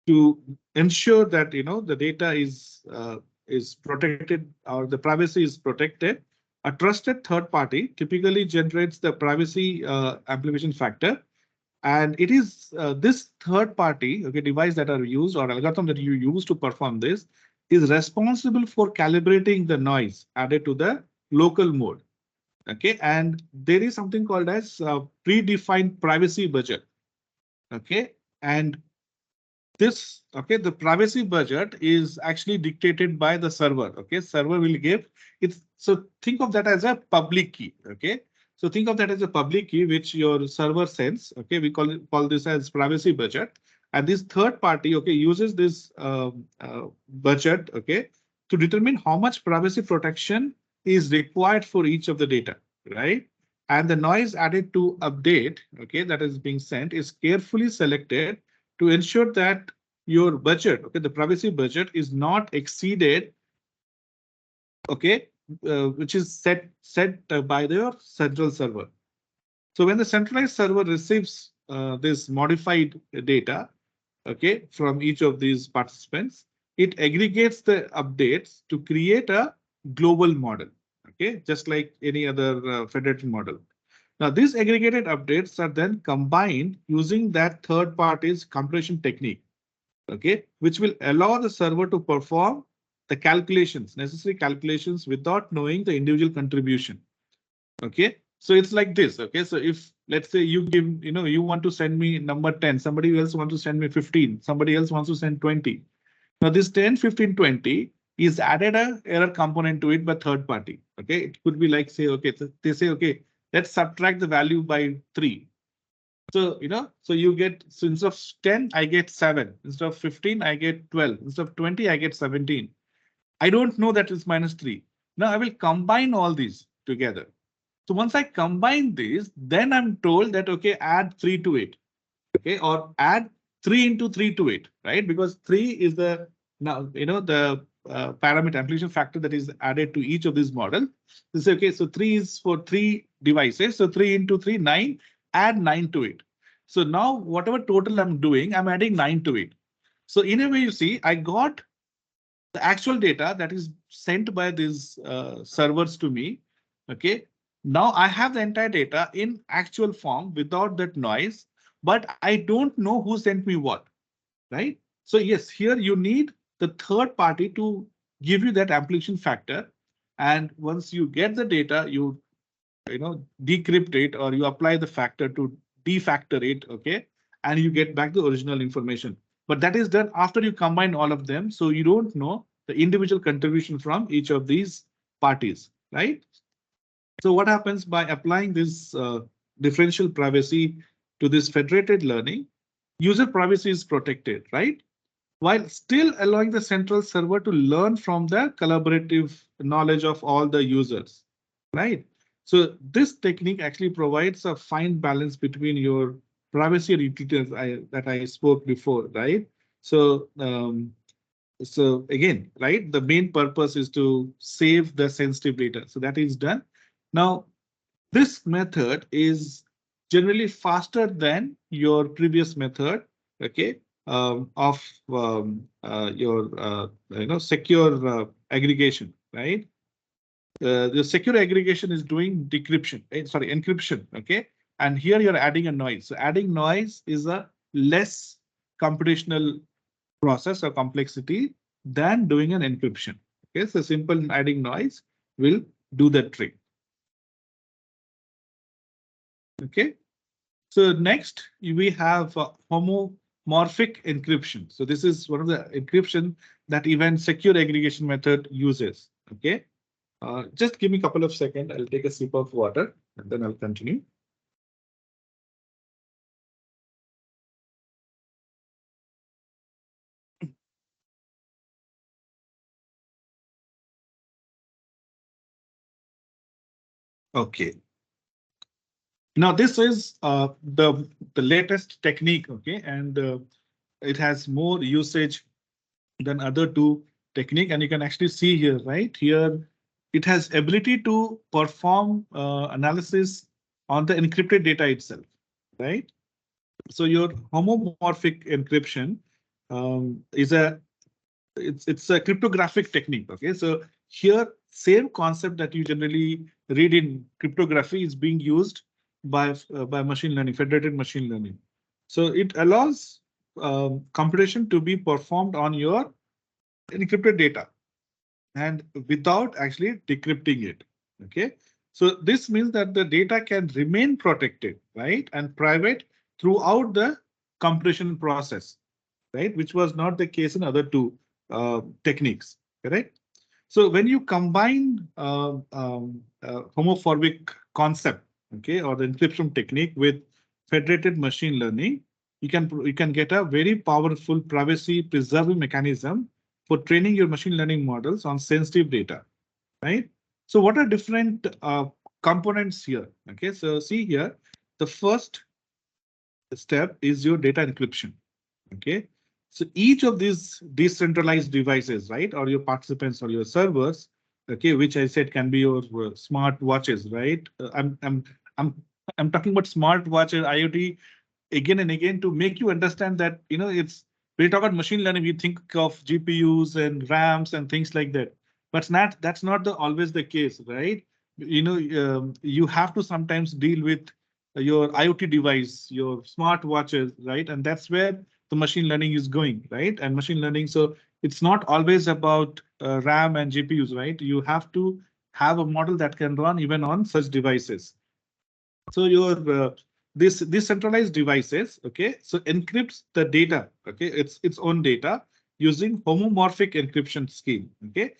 to ensure that the data is protected or the privacy is protected, a trusted third party typically generates the privacy amplification factor, and it is this third party, okay, device that are used or algorithm that you use to perform this is responsible for calibrating the noise added to the local mode. Okay, and there is something called as predefined privacy budget. Okay, and the privacy budget is actually dictated by the server. Okay, server will give it. So think of that as a public key. Okay, so think of that as a public key which your server sends. Okay, we call this as privacy budget, and this third party, okay, uses this budget, okay, to determine how much privacy protection is required for each of the data, right? And the noise added to update, okay, that is being sent is carefully selected to ensure that your budget, okay, the privacy budget is not exceeded, okay, which is set by their central server. So when the centralized server receives this modified data, okay, from each of these participants, it aggregates the updates to create a global model, okay, just like any other federated model. Now, these aggregated updates are then combined using that third party's compression technique, okay, which will allow the server to perform the necessary calculations without knowing the individual contribution. Okay, so it's like this. Okay, so if let's say you give, you want to send me number 10, somebody else wants to send me 15, somebody else wants to send 20. Now this 10, 15, 20 is added a error component to it by third party. Okay, it could be like say, okay, so they say, okay, let's subtract the value by 3. So, so you get, so instead of 10, I get 7. Instead of 15, I get 12. Instead of 20, I get 17. I don't know that it's -3. Now I will combine all these together. So once I combine these, then I'm told that, okay, add 3 to it. Okay, or add 3 into 3 to it, right? Because 3 is the the parameter amplification factor that is added to each of these models. They say, okay, so 3 is for 3 devices. So 3 into 3, 9, add 9 to it. So now whatever total I'm doing, I'm adding 9 to it. So in a way, you see, I got the actual data that is sent by these servers to me. Okay, now I have the entire data in actual form without that noise, but I don't know who sent me what, right? So yes, here you need the third party to give you that amplification factor. And once you get the data, you decrypt it or you apply the factor to defactor it, okay, and you get back the original information. But that is done after you combine all of them, so you don't know the individual contribution from each of these parties, right? So what happens by applying this differential privacy to this federated learning? User privacy is protected, right? While still allowing the central server to learn from the collaborative knowledge of all the users, right? So this technique actually provides a fine balance between your privacy and utility that I spoke before, right? So so again, right, the main purpose is to save the sensitive data. So that is done. Now, this method is generally faster than your previous method, okay, of your secure aggregation, right? The secure aggregation is doing decryption, sorry, encryption, okay? And here you're adding a noise. So adding noise is a less computational process or complexity than doing an encryption. Okay, so simple adding noise will do the trick. Okay, so next we have homomorphic encryption. So this is one of the encryption that even secure aggregation method uses. Okay, just give me a couple of seconds. I'll take a sip of water and then I'll continue. Okay. Now this is the latest technique, okay, and it has more usage than other two technique, and you can actually see here, right here, it has ability to perform analysis on the encrypted data itself, right? So your homomorphic encryption is it's a cryptographic technique. Okay, so here same concept that you generally read in cryptography is being used by machine learning, federated machine learning. So it allows computation to be performed on your encrypted data and without actually decrypting it. Okay, so this means that the data can remain protected, right, and private throughout the computation process, right, which was not the case in other two techniques, correct? So when you combine homomorphic concept, okay, or the encryption technique with federated machine learning, you can get a very powerful privacy preserving mechanism for training your machine learning models on sensitive data, right? So what are different components here? Okay, so see here, the first step is your data encryption. Okay, so each of these decentralized devices, right, or your participants or your servers, okay, which I said can be your smart watches, right? I'm I'm talking about smart watches, IoT, again and again to make you understand that it's when you talk about machine learning, we think of GPUs and RAMs and things like that, but that's not always the case, right? You have to sometimes deal with your IoT device, your smart watches, right? And that's where the machine learning is going, right? And machine learning, so it's not always about RAM and GPUs, right? You have to have a model that can run even on such devices. So your this decentralized devices, okay, so encrypts the data, okay, its own data using homomorphic encryption scheme, okay.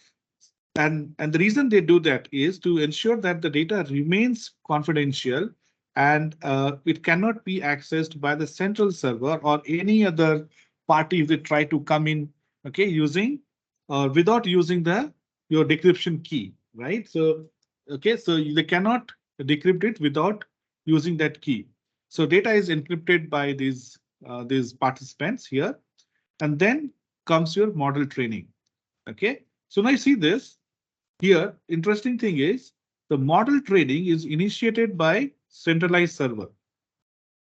And the reason they do that is to ensure that the data remains confidential and it cannot be accessed by the central server or any other party if they try to come in, okay, using without using your decryption key, right? So okay, so they cannot decrypt it without using that key. So data is encrypted by these participants here, and then comes your model training. Okay, so now you see this here. Interesting thing is the model training is initiated by centralized server.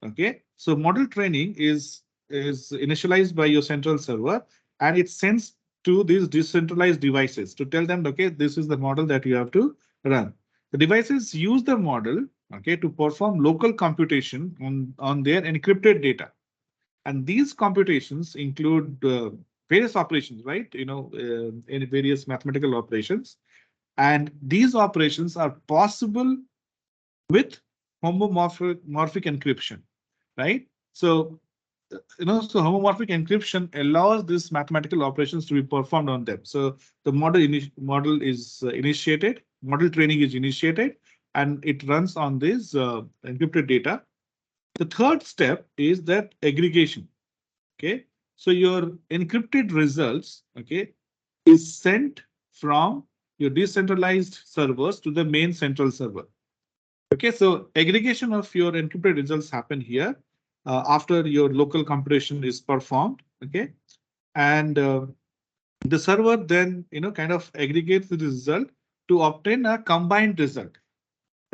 Okay, so model training is initialized by your central server and it sends to these decentralized devices to tell them, okay, this is the model that you have to run. The devices use the model, okay, to perform local computation on their encrypted data. And these computations include various operations, right? In various mathematical operations. And these operations are possible with homomorphic encryption, right? So, so homomorphic encryption allows these mathematical operations to be performed on them. So the model is initiated, model training is initiated, and it runs on this encrypted data. The third step is that aggregation. Okay, so your encrypted results, okay, is sent from your decentralized servers to the main central server. Okay, so aggregation of your encrypted results happen here after your local computation is performed. Okay, and the server then kind of aggregates the result to obtain a combined result.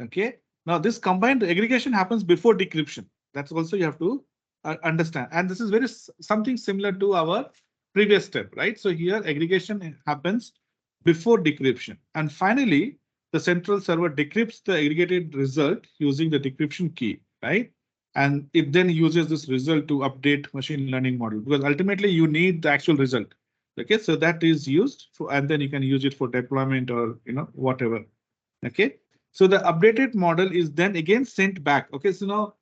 Okay, now this combined aggregation happens before decryption. That's also you have to understand, and this is very something similar to our previous step, right? So here aggregation happens before decryption, and finally the central server decrypts the aggregated result using the decryption key, right? And it then uses this result to update machine learning model, because ultimately you need the actual result. Okay, so that is used for, and then you can use it for deployment or whatever. Okay, so the updated model is then again sent back. Okay, so now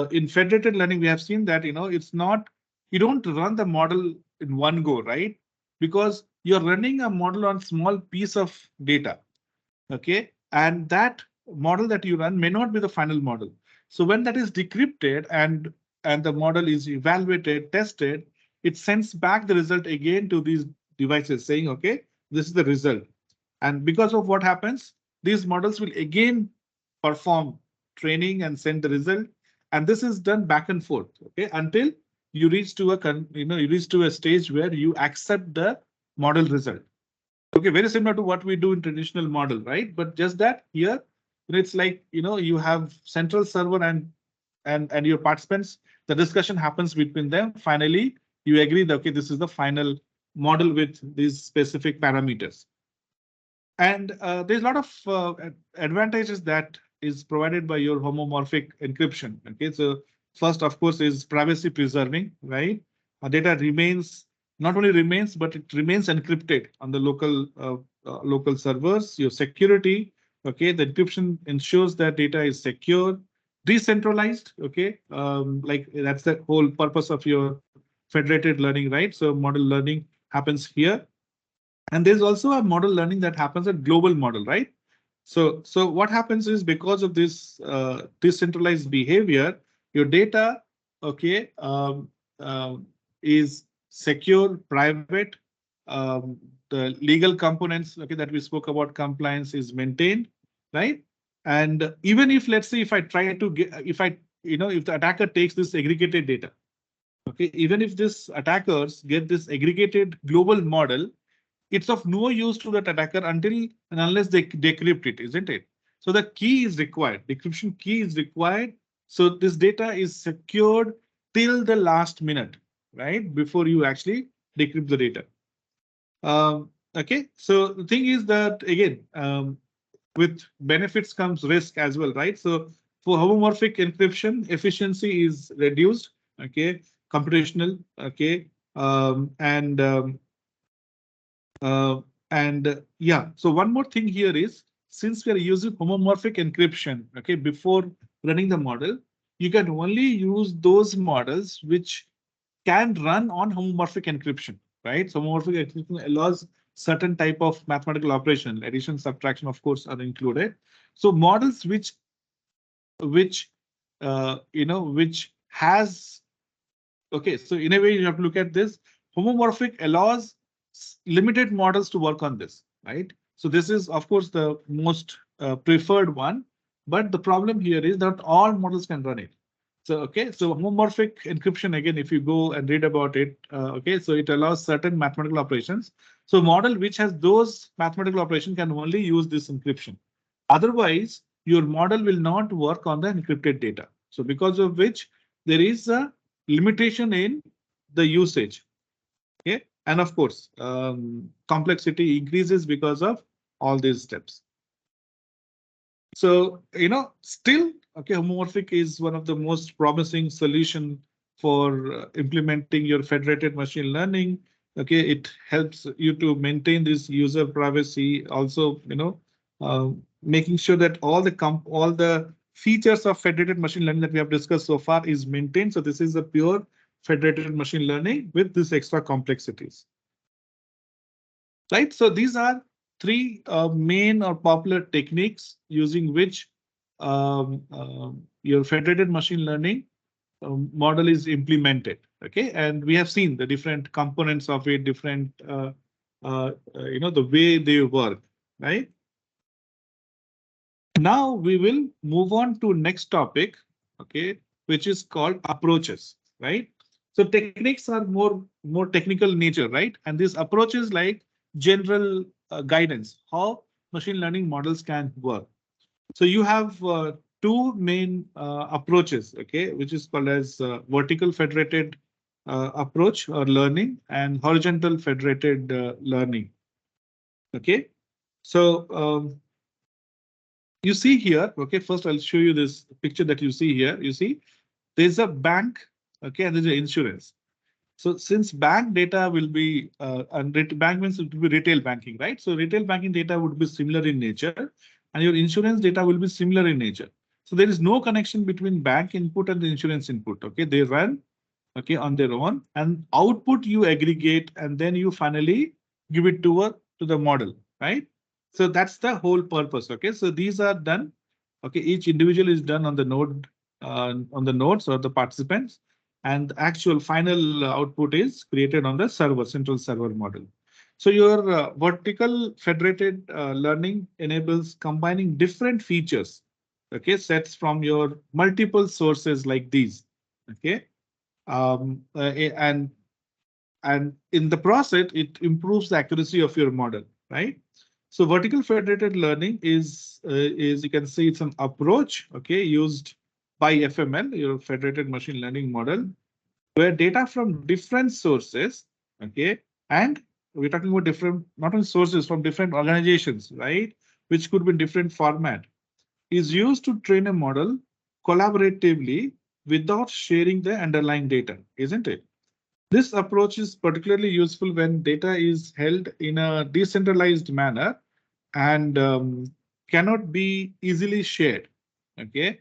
in federated learning, we have seen that it's not, you don't run the model in one go, right? Because you're running a model on small piece of data. Okay, and that model that you run may not be the final model. So when that is decrypted and the model is evaluated, tested, it sends back the result again to these devices saying, okay, this is the result. And because of what happens, these models will again perform training and send the result. And this is done back and forth, okay, until you reach to a stage where you accept the model result. Okay, very similar to what we do in traditional model, right? But just that here, it's like you have central server and your participants. The discussion happens between them. Finally, you agree that okay, this is the final model with these specific parameters. And there's a lot of advantages that is provided by your homomorphic encryption. Okay, so first, of course, is privacy preserving, right? Data remains not only remains, but it remains encrypted on the local servers. Your security, okay, the encryption ensures that data is secure, decentralized. Okay, like that's the whole purpose of your federated learning, right? So model learning happens here. And there's also a model learning that happens at global model, right? So what happens is because of this decentralized behavior, your data, okay, is secure, private. The legal components, okay, that we spoke about, compliance is maintained, right? And even if, let's say, if I try to get, if the attacker takes this aggregated data, okay, even if this attackers get this aggregated global model, it's of no use to that attacker until and unless they decrypt it, isn't it? So the key is required, decryption key is required. So this data is secured till the last minute, right? Before you actually decrypt the data. Okay, so the thing is that again, with benefits comes risk as well, right? So for homomorphic encryption, efficiency is reduced, okay, computational, okay, uh, yeah, so one more thing here is, since we are using homomorphic encryption, okay, before running the model, you can only use those models which can run on homomorphic encryption, right? So homomorphic encryption allows certain type of mathematical operation, addition, subtraction, of course, are included. So models which which has, okay, so in a way you have to look at this. Homomorphic allows limited models to work on this, right? So this is, of course, the most preferred one. But the problem here is that all models can run it. So, okay, so homomorphic encryption, again, if you go and read about it, okay, so it allows certain mathematical operations. So model which has those mathematical operations can only use this encryption. Otherwise, your model will not work on the encrypted data. So because of which there is a limitation in the usage. Okay, and of course, complexity increases because of all these steps. So, still, okay, homomorphic is one of the most promising solution for implementing your federated machine learning. Okay, it helps you to maintain this user privacy. Also, making sure that all the features of federated machine learning that we have discussed so far is maintained. So this is a pure federated machine learning with these extra complexities. Right, so these are three main or popular techniques using which your federated machine learning model is implemented. Okay, and we have seen the different components of it, different the way they work, right? Now we will move on to next topic, okay, which is called approaches, right? So techniques are more technical nature, right? And these approaches like general guidance, how machine learning models can work. So you have two main approaches, okay, which is called as vertical federated approach or learning and horizontal federated learning. Okay, so you see here, okay, first I'll show you this picture that you see here. You see there's a bank, okay, and there's an insurance. So since bank data will be and bank means it will be retail banking, right? So retail banking data would be similar in nature, and your insurance data will be similar in nature. So there is no connection between bank input and the insurance input. Okay, they run okay on their own, and output you aggregate, and then you finally give it to the model, right? So that's the whole purpose. Okay, so these are done. Okay, each individual is done on the node on the nodes or the participants, and the actual final output is created on the server, central server model. So your vertical federated learning enables combining different features, okay, sets from your multiple sources like these, okay, and in the process it improves the accuracy of your model, right? So vertical federated learning is you can say it's an approach, okay, used by FML, your federated machine learning model, where data from different sources, okay, and we're talking about different, not only sources from different organizations, right, which could be different format, is used to train a model collaboratively without sharing the underlying data, isn't it? This approach is particularly useful when data is held in a decentralized manner and cannot be easily shared. Okay,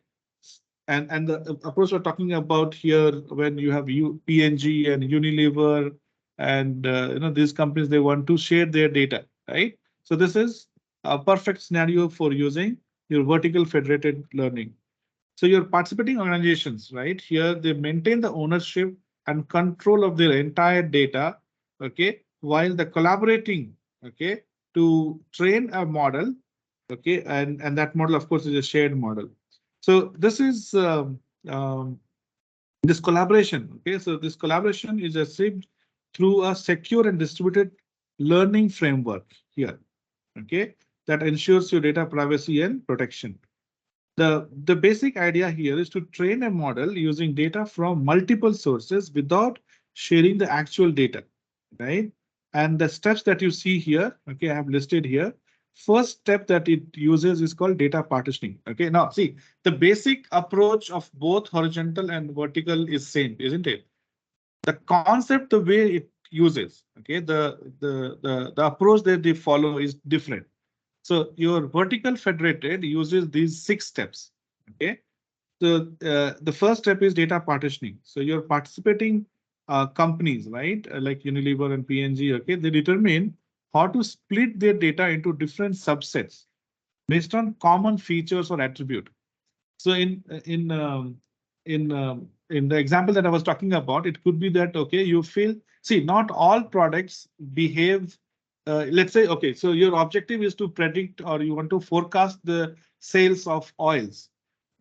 and the approach we're talking about here, when you have PNG and Unilever and these companies, they want to share their data, right? So this is a perfect scenario for using your vertical federated learning. So your participating organizations, right here, they maintain the ownership and control of their entire data, okay, while the collaborating, okay, to train a model, okay, and that model, of course, is a shared model. So this is um, this collaboration, okay, so this collaboration is achieved through a secure and distributed learning framework here, okay, that ensures your data privacy and protection. The basic idea here is to train a model using data from multiple sources without sharing the actual data, right? And the steps that you see here, okay, I have listed here. First step that it uses is called data partitioning. Okay, now see, the basic approach of both horizontal and vertical is same, isn't it? The concept, the way it uses, okay, the approach that they follow is different. So your vertical federated uses these 6 steps. Okay. So the first step is data partitioning. So your participating companies, right, like Unilever and PNG, okay, they determine how to split their data into different subsets based on common features or attribute. So in the example that I was talking about, it could be that okay, you feel, see, not all products behave. Let's say okay, so your objective is to predict or you want to forecast the sales of oils.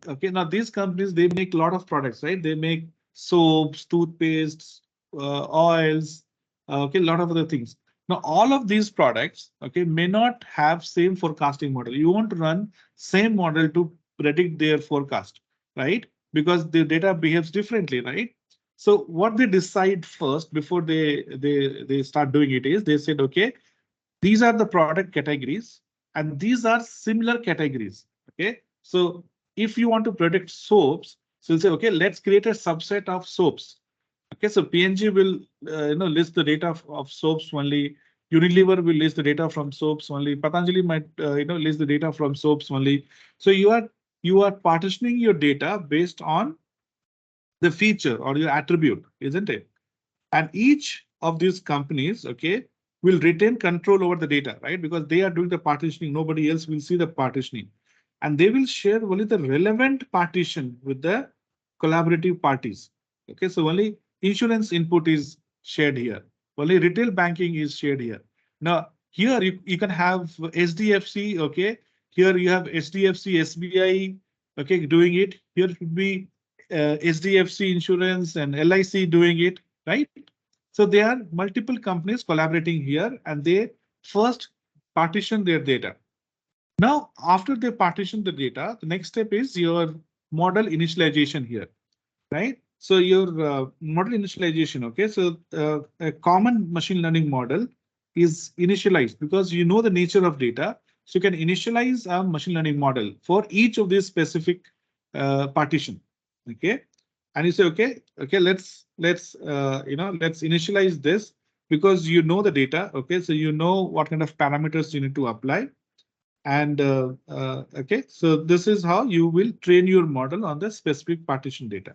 Okay, now these companies, they make a lot of products, right? They make soaps, toothpastes, oils, okay, a lot of other things. Now all of these products, okay, may not have same forecasting model. You want to run same model to predict their forecast, right? Because the data behaves differently, right? So what they decide first before they start doing it is they said, okay, these are the product categories and these are similar categories. Okay, so if you want to predict soaps, so you'll say, okay, let's create a subset of soaps. Okay, so PNG will list the data of soaps only. Unilever will list the data from soaps only. Patanjali might list the data from soaps only. So you are partitioning your data based on the feature or your attribute, isn't it? And each of these companies, okay, will retain control over the data, right? Because they are doing the partitioning, nobody else will see the partitioning, and they will share only the relevant partition with the collaborative parties. Okay, so only insurance input is shared here, only retail banking is shared here. Now here you can have SDFC, okay, Here you have HDFC, SBI, okay, doing it. Here should be HDFC Insurance and LIC doing it, right? So there are multiple companies collaborating here, and they first partition their data. Now, after they partition the data, the next step is your model initialization here, right? So your model initialization, okay? So a common machine learning model is initialized because you know the nature of data. So you can initialize a machine learning model for each of these specific partition, okay? And you say, okay, let's let's initialize this because you know the data, okay? So you know what kind of parameters you need to apply. And okay, so this is how you will train your model on the specific partition data.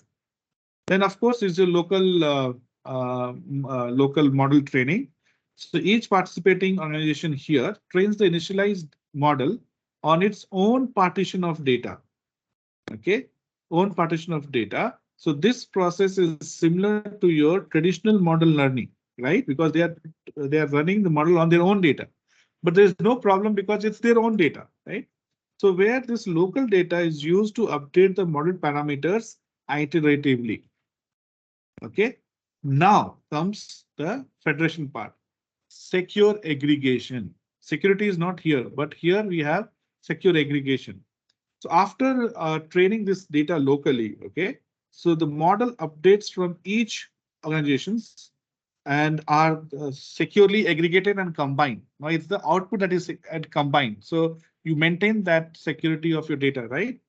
Then, of course, is your local model training. So each participating organization here trains the initialized model on its own partition of data. Okay, own partition of data. So this process is similar to your traditional model learning, right? Because they are running the model on their own data. But there is no problem because it's their own data, right? So where this local data is used to update the model parameters iteratively. Okay, now comes the federation part. Secure aggregation. Security is not here, but here we have secure aggregation. So after training this data locally, okay, so the model updates from each organizations and are securely aggregated and combined. Now it's the output that is combined. So you maintain that security of your data, right?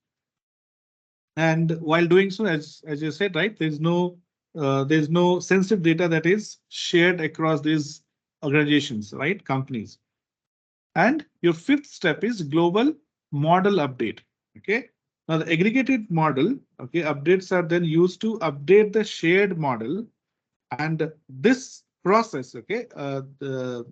And while doing so, as you said, right, there's no sensitive data that is shared across these organizations, right? Companies. And your fifth step is global model update. Okay. Now the aggregated model, okay, updates are then used to update the shared model. And this process, okay, the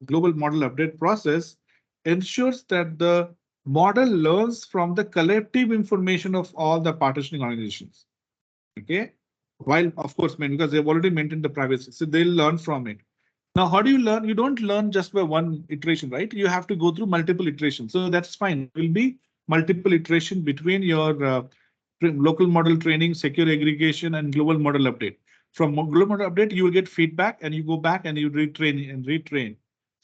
global model update process ensures that the model learns from the collective information of all the partitioning organizations. Okay, while of course, because they've already maintained the privacy, so they'll learn from it. Now, how do you learn? You don't learn just by one iteration, right? You have to go through multiple iterations. So that's fine. There will be multiple iteration between your local model training, secure aggregation, and global model update. From global model update, you will get feedback and you go back and you retrain and retrain.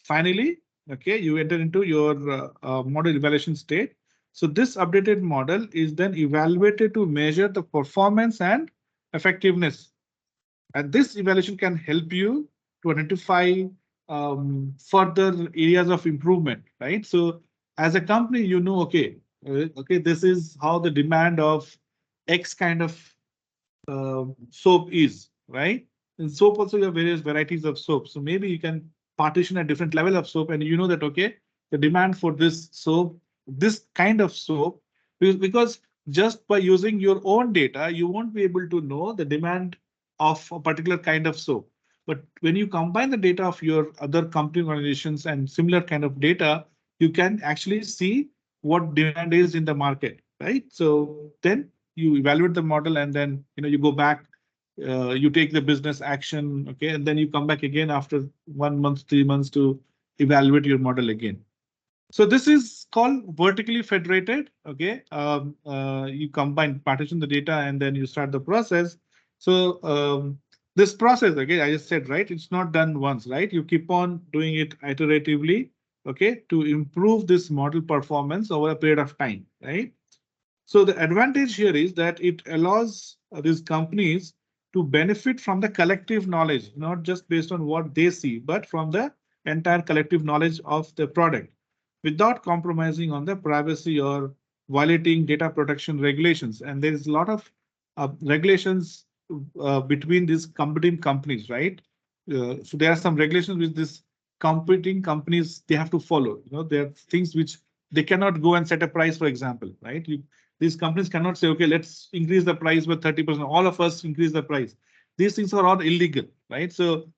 Finally, okay, you enter into your model evaluation state. So this updated model is then evaluated to measure the performance and effectiveness. And this evaluation can help you to identify further areas of improvement, right? So as a company, you know, okay, this is how the demand of X kind of soap is, right? In soap also you have various varieties of soap. So maybe you can partition a different level of soap and you know that, okay, the demand for this soap, this kind of soap, because just by using your own data, you won't be able to know the demand of a particular kind of soap. But when you combine the data of your other company organizations and similar kind of data, you can actually see what demand is in the market, right? So then you evaluate the model and then you go back, you take the business action, okay, and then you come back again after 1 month, 3 months to evaluate your model again. So this is called vertically federated. Okay, you combine, partition the data, and then you start the process. So this process, okay, I just said, right, it's not done once, right? You keep on doing it iteratively, okay, to improve this model performance over a period of time, right? So the advantage here is that it allows these companies to benefit from the collective knowledge, not just based on what they see, but from the entire collective knowledge of the product without compromising on the privacy or violating data protection regulations. And there is a lot of regulations between these competing companies, right? So there are some regulations which these competing companies they have to follow. There are things which they cannot go and set a price, for example, right? These companies cannot say, okay, let's increase the price by 30%. All of us increase the price. These things are all illegal, right? So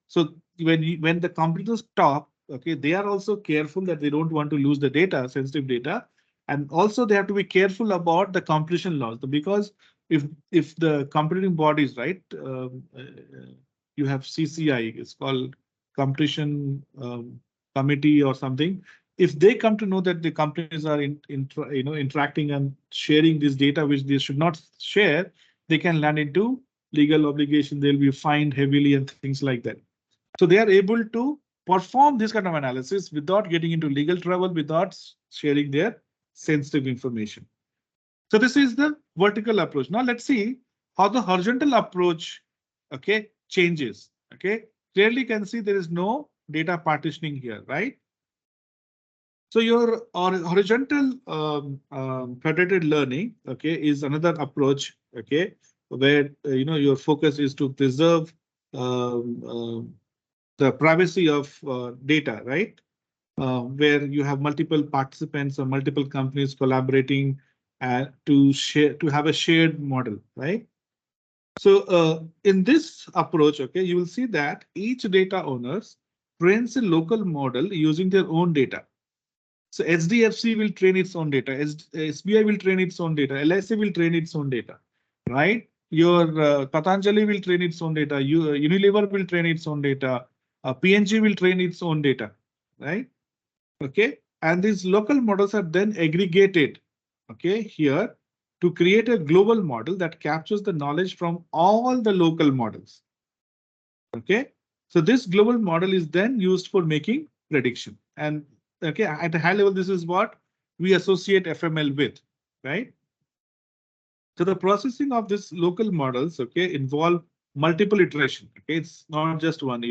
when the competitors talk, okay, they are also careful that they don't want to lose the data, sensitive data, and also they have to be careful about the competition laws because if the competing bodies, right, you have CCI, it's called competition committee or something. if they come to know that the companies are interacting and sharing this data which they should not share, they can land into legal obligation. They'll be fined heavily and things like that. So they are able to perform this kind of analysis without getting into legal trouble, without sharing their sensitive information. So this is the vertical approach. Now let's see how the horizontal approach, okay, changes. Okay, clearly can see there is no data partitioning here, right? So your horizontal federated learning, okay, is another approach, okay, where your focus is to preserve um, the privacy of data, right? Where you have multiple participants or multiple companies collaborating to have a shared model, right? So in this approach, okay, you will see that each data owners trains a local model using their own data. So HDFC will train its own data, SBI will train its own data, LIC will train its own data, right? Your Patanjali will train its own data, Unilever will train its own data, PNG will train its own data, right? Okay, and these local models are then aggregated, okay, here to create a global model that captures the knowledge from all the local models. Okay, so this global model is then used for making prediction. And okay, at a high level, this is what we associate FML with, right? So the processing of this local models, okay, involve multiple iteration. Okay, it's not just one,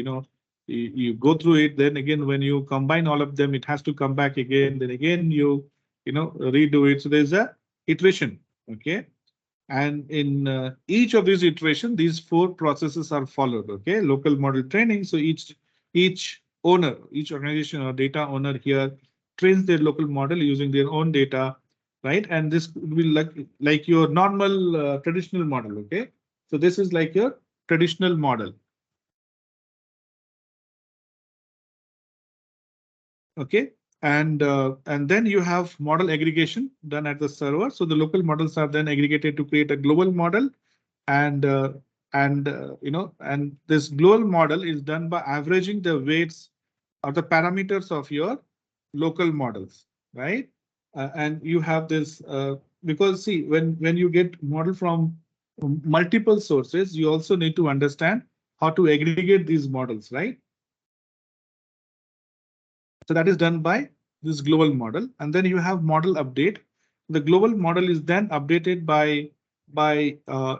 you go through it, then again, when you combine all of them, it has to come back again, then again, redo it. So there's a iteration, okay? And in each of these iteration, these four processes are followed, okay? Local model training. So each owner, each organization or data owner here trains their local model using their own data, right? And this will be like your normal traditional model, okay? So this is like your traditional model. Okay, and then you have model aggregation done at the server. So the local models are then aggregated to create a global model, and and this global model is done by averaging the weights or the parameters of your local models, right? And you have this because see, when you get model from multiple sources, you also need to understand how to aggregate these models, right? So that is done by this global model, and then you have model update. The global model is then updated by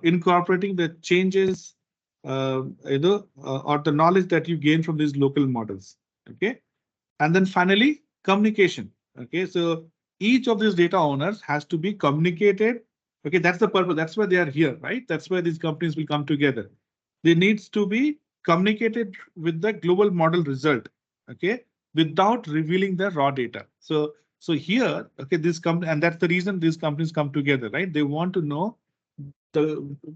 incorporating the changes, or the knowledge that you gain from these local models. Okay, and then finally communication. Okay, so each of these data owners has to be communicated. Okay, that's the purpose. That's why they are here, right? That's why these companies will come together. They needs to be communicated with the global model result. Okay, without revealing the raw data. So here, okay, this company, and that's the reason these companies come together, right? They want to know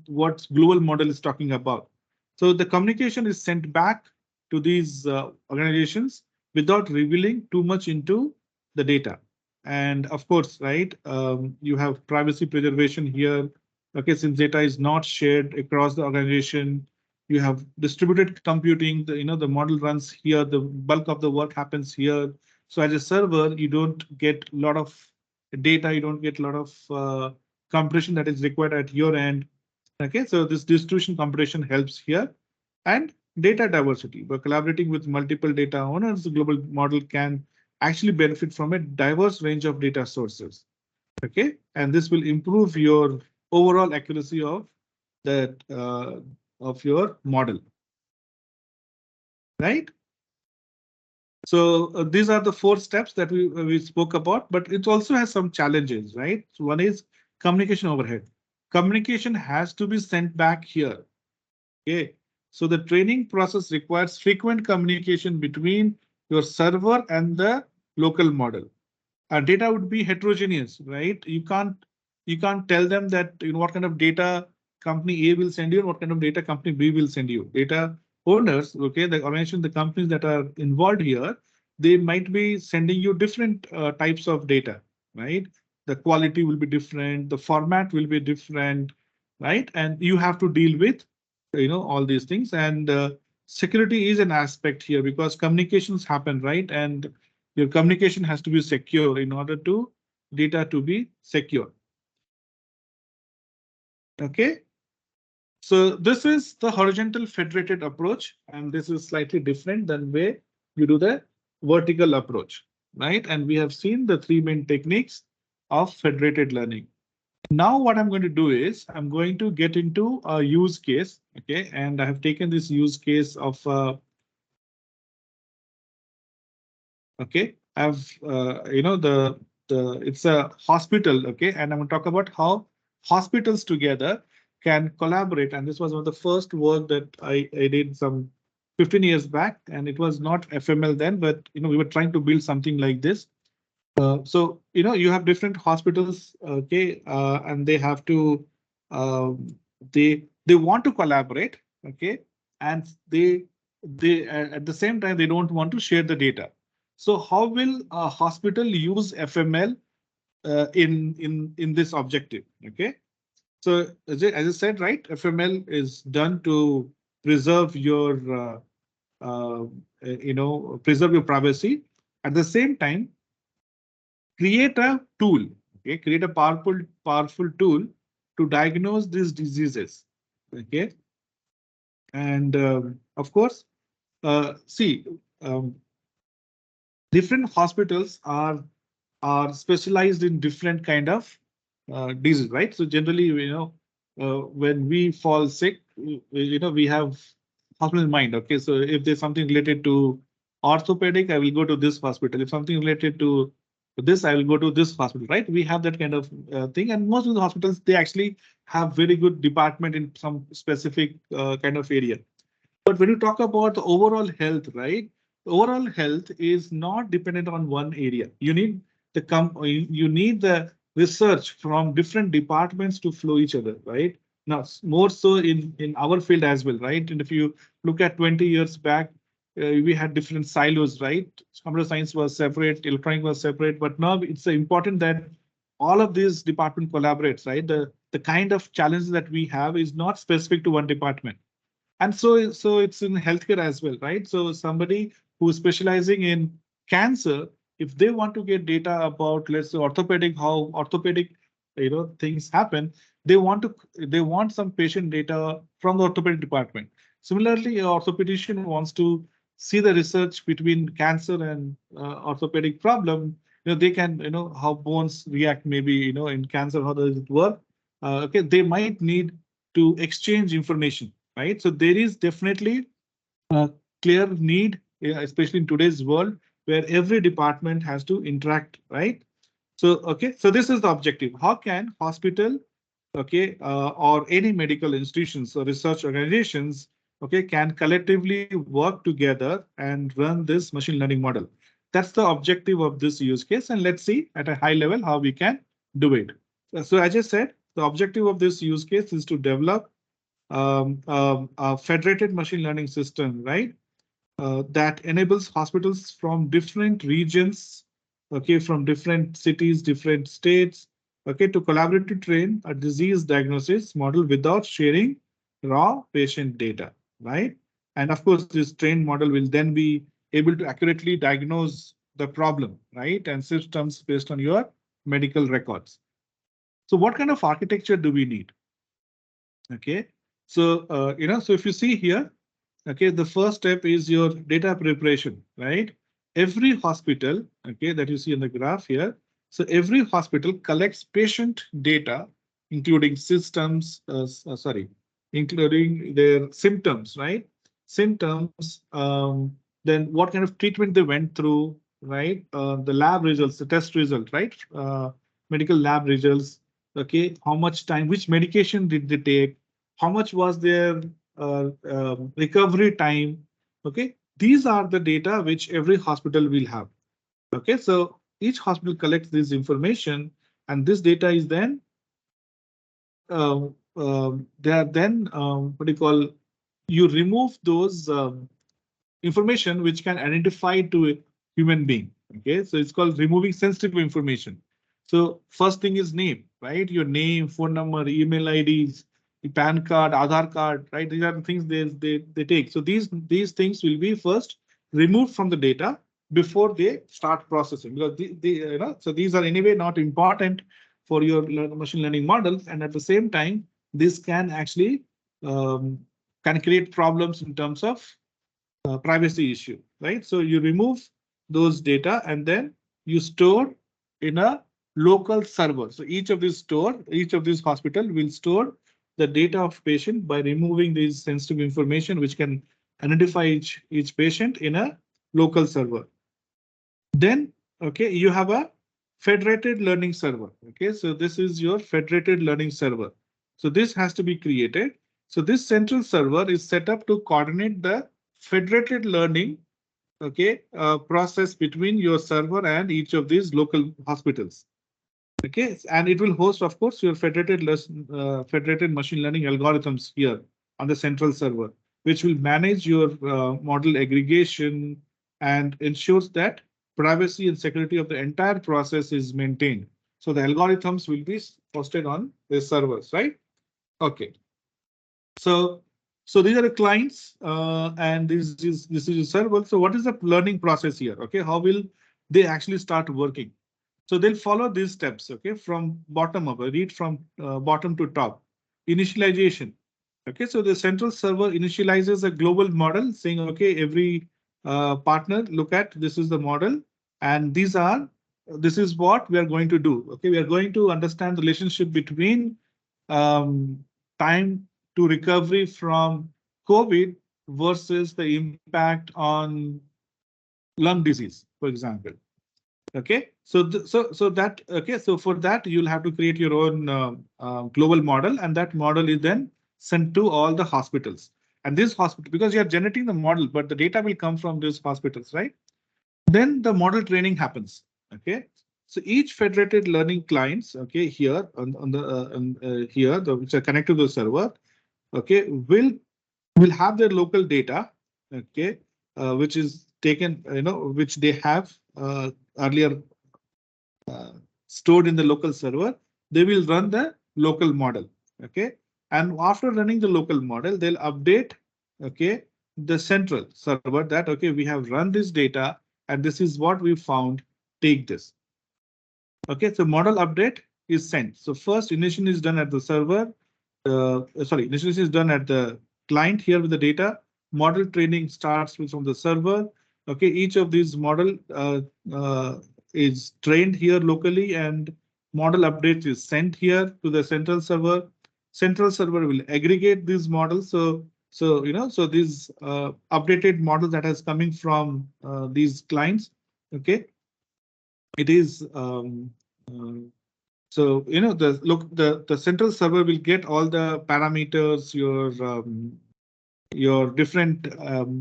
what global model is talking about. So the communication is sent back to these organizations without revealing too much into the data. And of course, right, you have privacy preservation here. Okay, since data is not shared across the organization, you have distributed computing. The model runs here. The bulk of the work happens here. So as a server, you don't get a lot of data. You don't get a lot of compression that is required at your end. Okay, so this distribution compression helps here. And data diversity. By collaborating with multiple data owners, the global model can actually benefit from a diverse range of data sources. Okay, and this will improve your overall accuracy of that of your model. Right. So these are the 4 steps that we spoke about, but it also has some challenges, right? So one is communication overhead. Communication has to be sent back here. Okay, so the training process requires frequent communication between your server and the local model. Data would be heterogeneous, right? You can't tell them that what kind of data company A will send you and what kind of data company B will send you. Data owners, okay, the organization, the companies that are involved here, they might be sending you different types of data, right? The quality will be different, the format will be different, right? And you have to deal with all these things, and security is an aspect here because communications happen, right? And Your communication has to be secure in order to data to be secure. Okay. So this is the horizontal federated approach, and this is slightly different than way you do the vertical approach, right? And we have seen the three main techniques of federated learning. Now what I'm going to do is I'm going to get into a use case, okay? And I have taken this use case of, okay, I've, it's a hospital, okay? And I'm going to talk about how hospitals together can collaborate. And this was one of the first work that I did some 15 years back, and it was not FML then, but we were trying to build something like this. So you have different hospitals, okay, and they have to they want to collaborate, okay, and they at the same time they don't want to share the data. So how will a hospital use FML in this objective? Okay, so as I said, right, FML is done to preserve your preserve your privacy. At the same time, create a tool, okay, create a powerful tool to diagnose these diseases, okay, and of course, see, um, different hospitals are specialized in different kind of disease, right? So generally, when we fall sick, we have hospital in mind. Okay, so if there's something related to orthopedic, I will go to this hospital. If something related to this, I will go to this hospital, right? We have that kind of thing, and most of the hospitals, they actually have very good department in some specific kind of area. But when you talk about the overall health, right? Overall health is not dependent on one area. You need you need the research from different departments to flow each other, right? Now, more so in our field as well, right? And if you look at 20 years back, we had different silos, right? Computer science was separate, electronic was separate, but now it's important that all of these department collaborates, right? The kind of challenges that we have is not specific to one department. And so it's in healthcare as well, right? So somebody who's specializing in cancer, if they want to get data about, let's say, orthopedic, how orthopedic things happen, they want some patient data from the orthopedic department. Similarly, an orthopedician wants to see the research between cancer and orthopedic problem. They can how bones react, maybe in cancer, how does it work? Okay, they might need to exchange information, right? So there is definitely a clear need, especially in today's world, where every department has to interact, right? So, okay, so this is the objective. How can hospital, okay, or any medical institutions or research organizations, okay, can collectively work together and run this machine learning model? That's the objective of this use case. And let's see at a high level how we can do it. So as I said, the objective of this use case is to develop a federated machine learning system, right? That enables hospitals from different regions, okay, from different cities, different states, okay, to collaborate to train a disease diagnosis model without sharing raw patient data, right? And of course, this trained model will then be able to accurately diagnose the problem, right? And systems based on your medical records. So what kind of architecture do we need? Okay, so so if you see here, okay, the first step is your data preparation, right? Every hospital, okay, that you see in the graph here. So every hospital collects patient data, including systems, including their symptoms, right? Symptoms, then what kind of treatment they went through, right? The lab results, the test result, right? Medical lab results, okay, how much time, which medication did they take, how much was their recovery time. Okay, these are the data which every hospital will have. Okay, so each hospital collects this information, and this data is then they are then what do you call, you remove those information which can identify to a human being. Okay, so it's called removing sensitive information. So first thing is name, right? Your name, phone number, email IDs, the PAN card, Aadhaar card, right? These are the things they take. So these things will be first removed from the data, before they start processing, because so these are anyway not important for your machine learning models, and at the same time, this can actually um, can create problems in terms of privacy issue, right? So you remove those data and then you store in a local server. So each of these hospital will store the data of patient by removing these sensitive information, which can identify each patient in a local server. Then, okay, you have a federated learning server. Okay, so this is your federated learning server. So this has to be created. So this central server is set up to coordinate the federated learning, okay, process between your server and each of these local hospitals. Okay, and it will host, of course, your federated machine learning algorithms here on the central server, which will manage your model aggregation and ensures that privacy and security of the entire process is maintained. So the algorithms will be hosted on the servers, right? Okay. So these are the clients, and this is a server. So what is the learning process here? Okay, how will they actually start working? So they'll follow these steps, okay, from bottom up. I read from bottom to top. Initialization. Okay, so the central server initializes a global model saying, okay, every partner, look at this is the model, and this is what we are going to do. Okay, we are going to understand the relationship between um, time to recovery from COVID versus the impact on lung disease, for example. Okay, so so for that you'll have to create your own global model, and that model is then sent to all the hospitals. And this hospital, because you are generating the model, but the data will come from these hospitals, right? Then the model training happens. Okay, so each federated learning clients, okay, here on the here which are connected to the server, okay, will have their local data, okay, which is taken, which they have earlier stored in the local server. They will run the local model. Okay, and after running the local model, they'll update, okay, the central server that, okay, we have run this data and this is what we found. Take this. Okay, so model update is sent. So first initiation is done at the server. Initiation is done at the client here with the data. Model training starts from the server. Okay, each of these model is trained here locally, and model update is sent here to the central server. Central server will aggregate these models. So these updated model that is coming from these clients. Okay, it is so the central server will get all the parameters, your different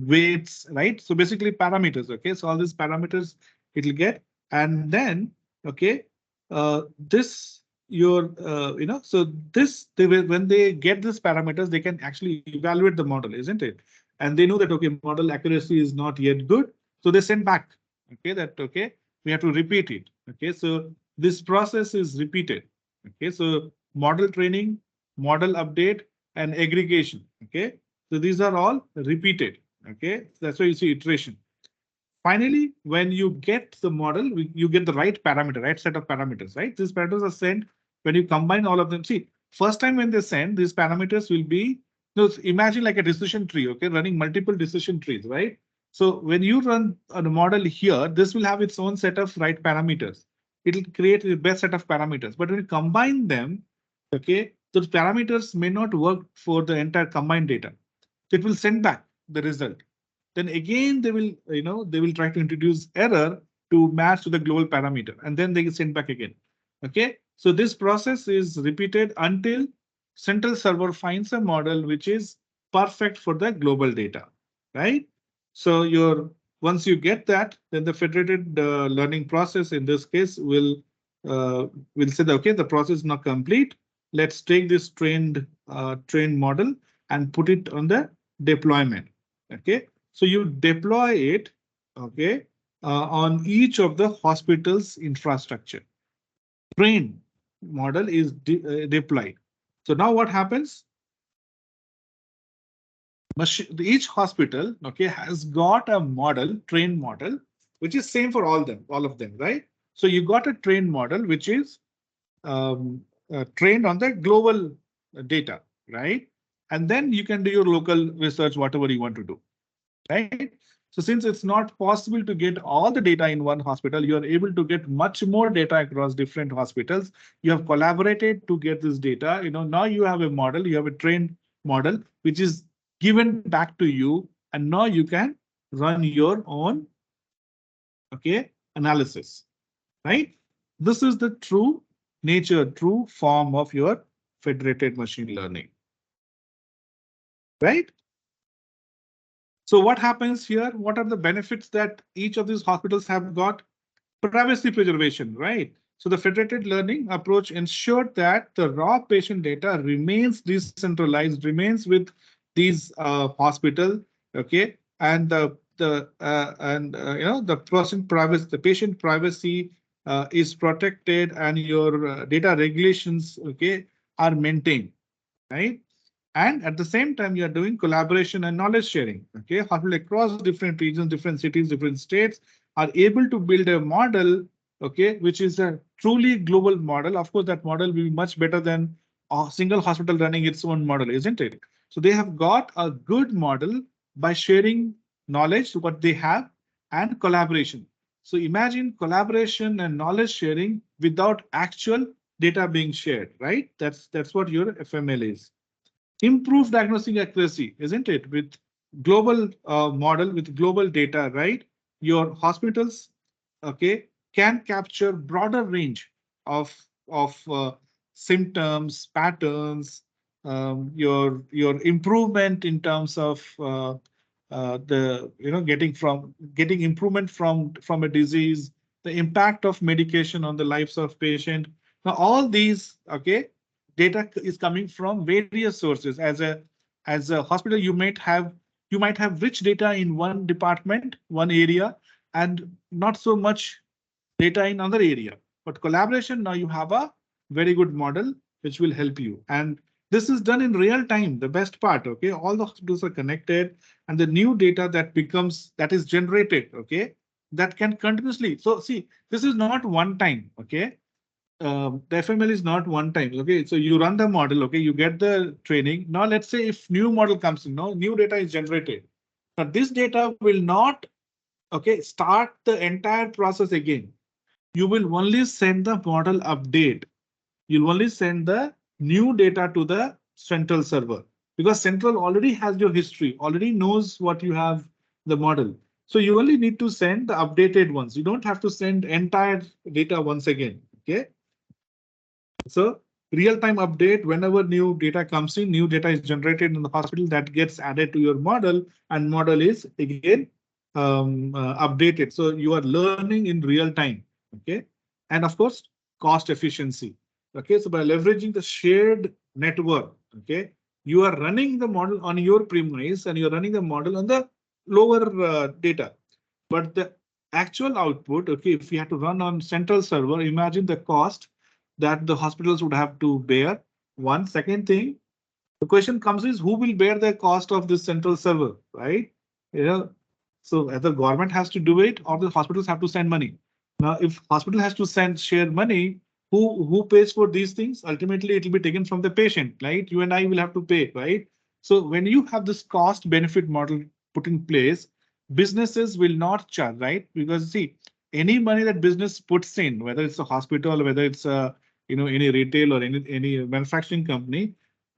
weights, right? So basically parameters. Okay, so all these parameters it will get, and then okay, this your so this they will, when they get these parameters, they can actually evaluate the model, isn't it? And they know that okay, model accuracy is not yet good, so they send back, okay, that okay, we have to repeat it. Okay, so this process is repeated. Okay, so model training, model update, and aggregation. Okay, so these are all repeated. Okay, that's why you see iteration. Finally, when you get the model, you get the right parameter, right set of parameters, right? These parameters are sent when you combine all of them. See, first time when they send, these parameters will be, imagine like a decision tree, okay, running multiple decision trees, right? So when you run a model here, this will have its own set of right parameters. It'll create the best set of parameters, but when you combine them, okay, those parameters may not work for the entire combined data. It will send back the result. Then again, they will try to introduce error to match to the global parameter, and then they send back again. Okay, so this process is repeated until central server finds a model which is perfect for the global data, right? So once you get that, then the federated learning process in this case will say that okay, the process is now complete. Let's take this trained model and put it on the deployment. Okay, so you deploy it, okay, on each of the hospital's infrastructure. Train model is deployed. So now what happens? Each hospital, okay, has got a model, trained model, which is same for all of them, right? So you got a trained model which is trained on the global data, right? And then you can do your local research, whatever you want to do, right? So since it's not possible to get all the data in one hospital, you are able to get much more data across different hospitals. You have collaborated to get this data. Now you have a model, you have a trained model, which is given back to you, and now you can run your own, okay, analysis, right? This is the true nature, true form of your federated machine learning, right? So what happens here? What are the benefits that each of these hospitals have got? Privacy preservation, right? So the federated learning approach ensured that the raw patient data remains decentralized, remains with these hospital, okay, and the patient privacy is protected, and your data regulations, okay, are maintained, right? And at the same time, you are doing collaboration and knowledge sharing. Okay, hospitals across different regions, different cities, different states are able to build a model, okay, which is a truly global model. Of course, that model will be much better than a single hospital running its own model, isn't it? So they have got a good model by sharing knowledge, what they have, and collaboration. So imagine collaboration and knowledge sharing without actual data being shared, right? That's what your FML is. Improved diagnostic accuracy, isn't it? With global model, with global data, right? Your hospitals, okay, can capture broader range of symptoms, patterns, your improvement in terms of the getting improvement from a disease, the impact of medication on the lives of patient. Now all these, okay, data is coming from various sources. As a hospital, you might have rich data in one department, one area, and not so much data in another area. But collaboration, now you have a very good model which will help you. And this is done in real time, the best part. Okay, all the hospitals are connected, and the new data that is generated, okay, that can continuously. So see, this is not one time, okay. The FML is not one time. Okay, so you run the model. Okay, you get the training. Now let's say if new model comes in, no new data is generated. Now this data will not, okay, start the entire process again. You will only send the model update. You'll only send the new data to the central server, because central already has your history, already knows what you have the model. So you only need to send the updated ones. You don't have to send entire data once again. Okay. So real-time update, whenever new data comes in, new data is generated in the hospital, that gets added to your model, and model is again updated. So you are learning in real time. Okay, and of course, cost efficiency. Okay, so by leveraging the shared network, okay, you are running the model on your premise, and you're running the model on the lower data. But the actual output, okay, if you have to run on central server, imagine the cost that the hospitals would have to bear. One second thing, the question comes is who will bear the cost of this central server, right? So either government has to do it or the hospitals have to send money. Now, if hospital has to share money, who pays for these things? Ultimately, it will be taken from the patient, right? You and I will have to pay, right? So when you have this cost benefit model put in place, businesses will not charge, right? Because see, any money that business puts in, whether it's a hospital, whether it's a any retail or any manufacturing company,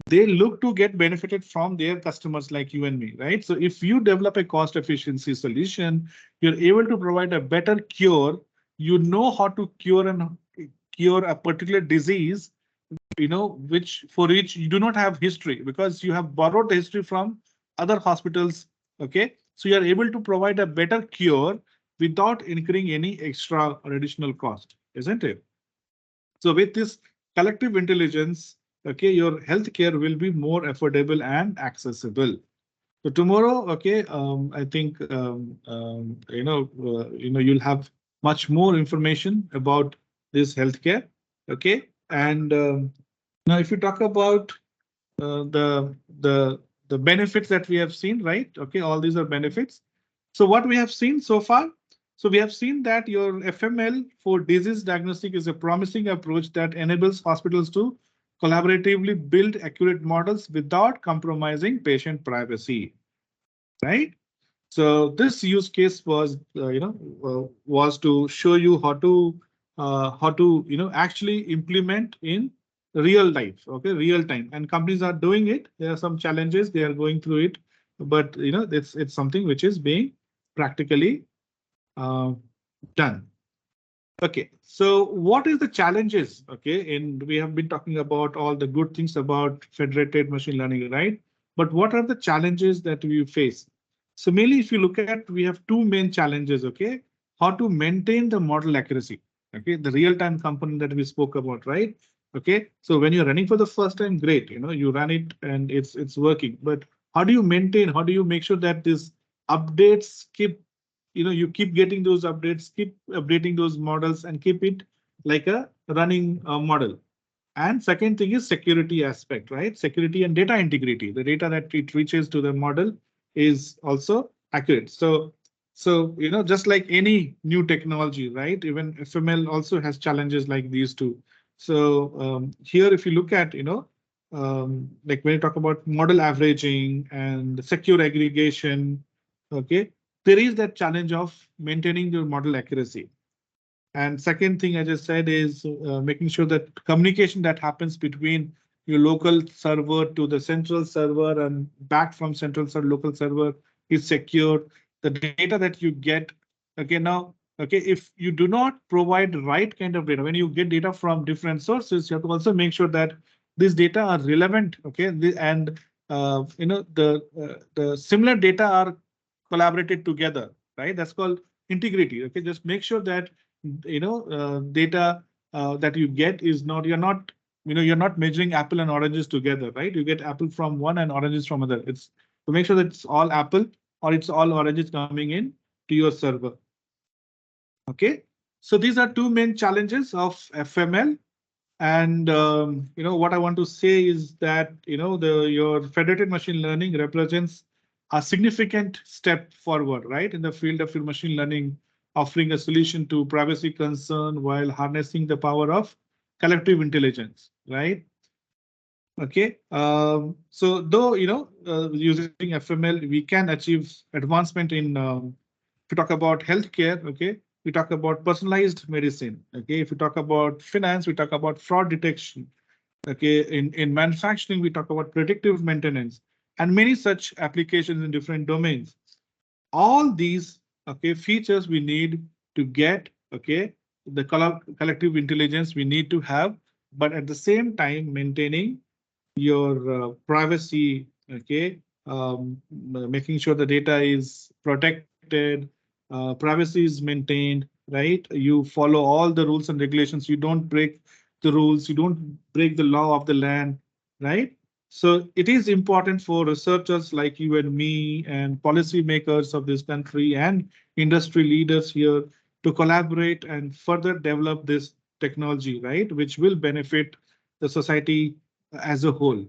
they look to get benefited from their customers like you and me, right? So if you develop a cost efficiency solution, you're able to provide a better cure. You know how to cure a particular disease, which for which you do not have history, because you have borrowed the history from other hospitals. Okay, so you are able to provide a better cure without incurring any extra or additional cost, isn't it? So with this collective intelligence, okay, your healthcare will be more affordable and accessible. So tomorrow, okay, I think you'll have much more information about this healthcare, okay. And now, if you talk about the benefits that we have seen, right? Okay, all these are benefits. So what we have seen so far, So we have seen that your FML for disease diagnostic is a promising approach that enables hospitals to collaboratively build accurate models without compromising patient privacy, right? So this use case was, was to show you how to, actually implement in real life, okay, real time. And companies are doing it. There are some challenges they are going through it, but it's something which is being practically uh, done. Okay, so what is the challenges? Okay, and we have been talking about all the good things about federated machine learning, right? But what are the challenges that we face? So mainly, if you look at, we have two main challenges. Okay, how to maintain the model accuracy. Okay, the real-time component that we spoke about, right? Okay, so when you're running for the first time, great. You run it and it's working. But how do you maintain? How do you make sure that these updates keep you keep getting those updates, keep updating those models and keep it like a running model. And second thing is security aspect, right? Security and data integrity. The data that it reaches to the model is also accurate. So just like any new technology, right? Even FML also has challenges like these two. So here, if you look at, like when you talk about model averaging and secure aggregation, okay, there is that challenge of maintaining your model accuracy. And second thing I just said is making sure that communication that happens between your local server to the central server and back from central server, local server is secure. The data that you get, okay, now, okay, if you do not provide the right kind of data, when you get data from different sources, you have to also make sure that these data are relevant, okay, and the similar data are collaborated together, right? That's called integrity. Okay, just make sure that data that you get is not you're not measuring apple and oranges together, right? You get apple from one and oranges from other. It's to make sure that it's all apple or it's all oranges coming in to your server. Okay, so these are two main challenges of FML. And what I want to say is that your federated machine learning represents a significant step forward, right, in the field of your machine learning, offering a solution to privacy concern while harnessing the power of collective intelligence, right? Okay, so though using FML, we can achieve advancement in if you talk about healthcare, okay, we talk about personalized medicine. Okay, if we talk about finance, we talk about fraud detection. Okay, in manufacturing, we talk about predictive maintenance and many such applications in different domains. All these features we need to get the collective intelligence we need to have, but at the same time maintaining your privacy, making sure the data is protected, privacy is maintained, right? You follow all the rules and regulations. You don't break the rules. You don't break the law of the land, right? So it is important for researchers like you and me and policymakers of this country and industry leaders here to collaborate and further develop this technology, right? Which will benefit the society as a whole.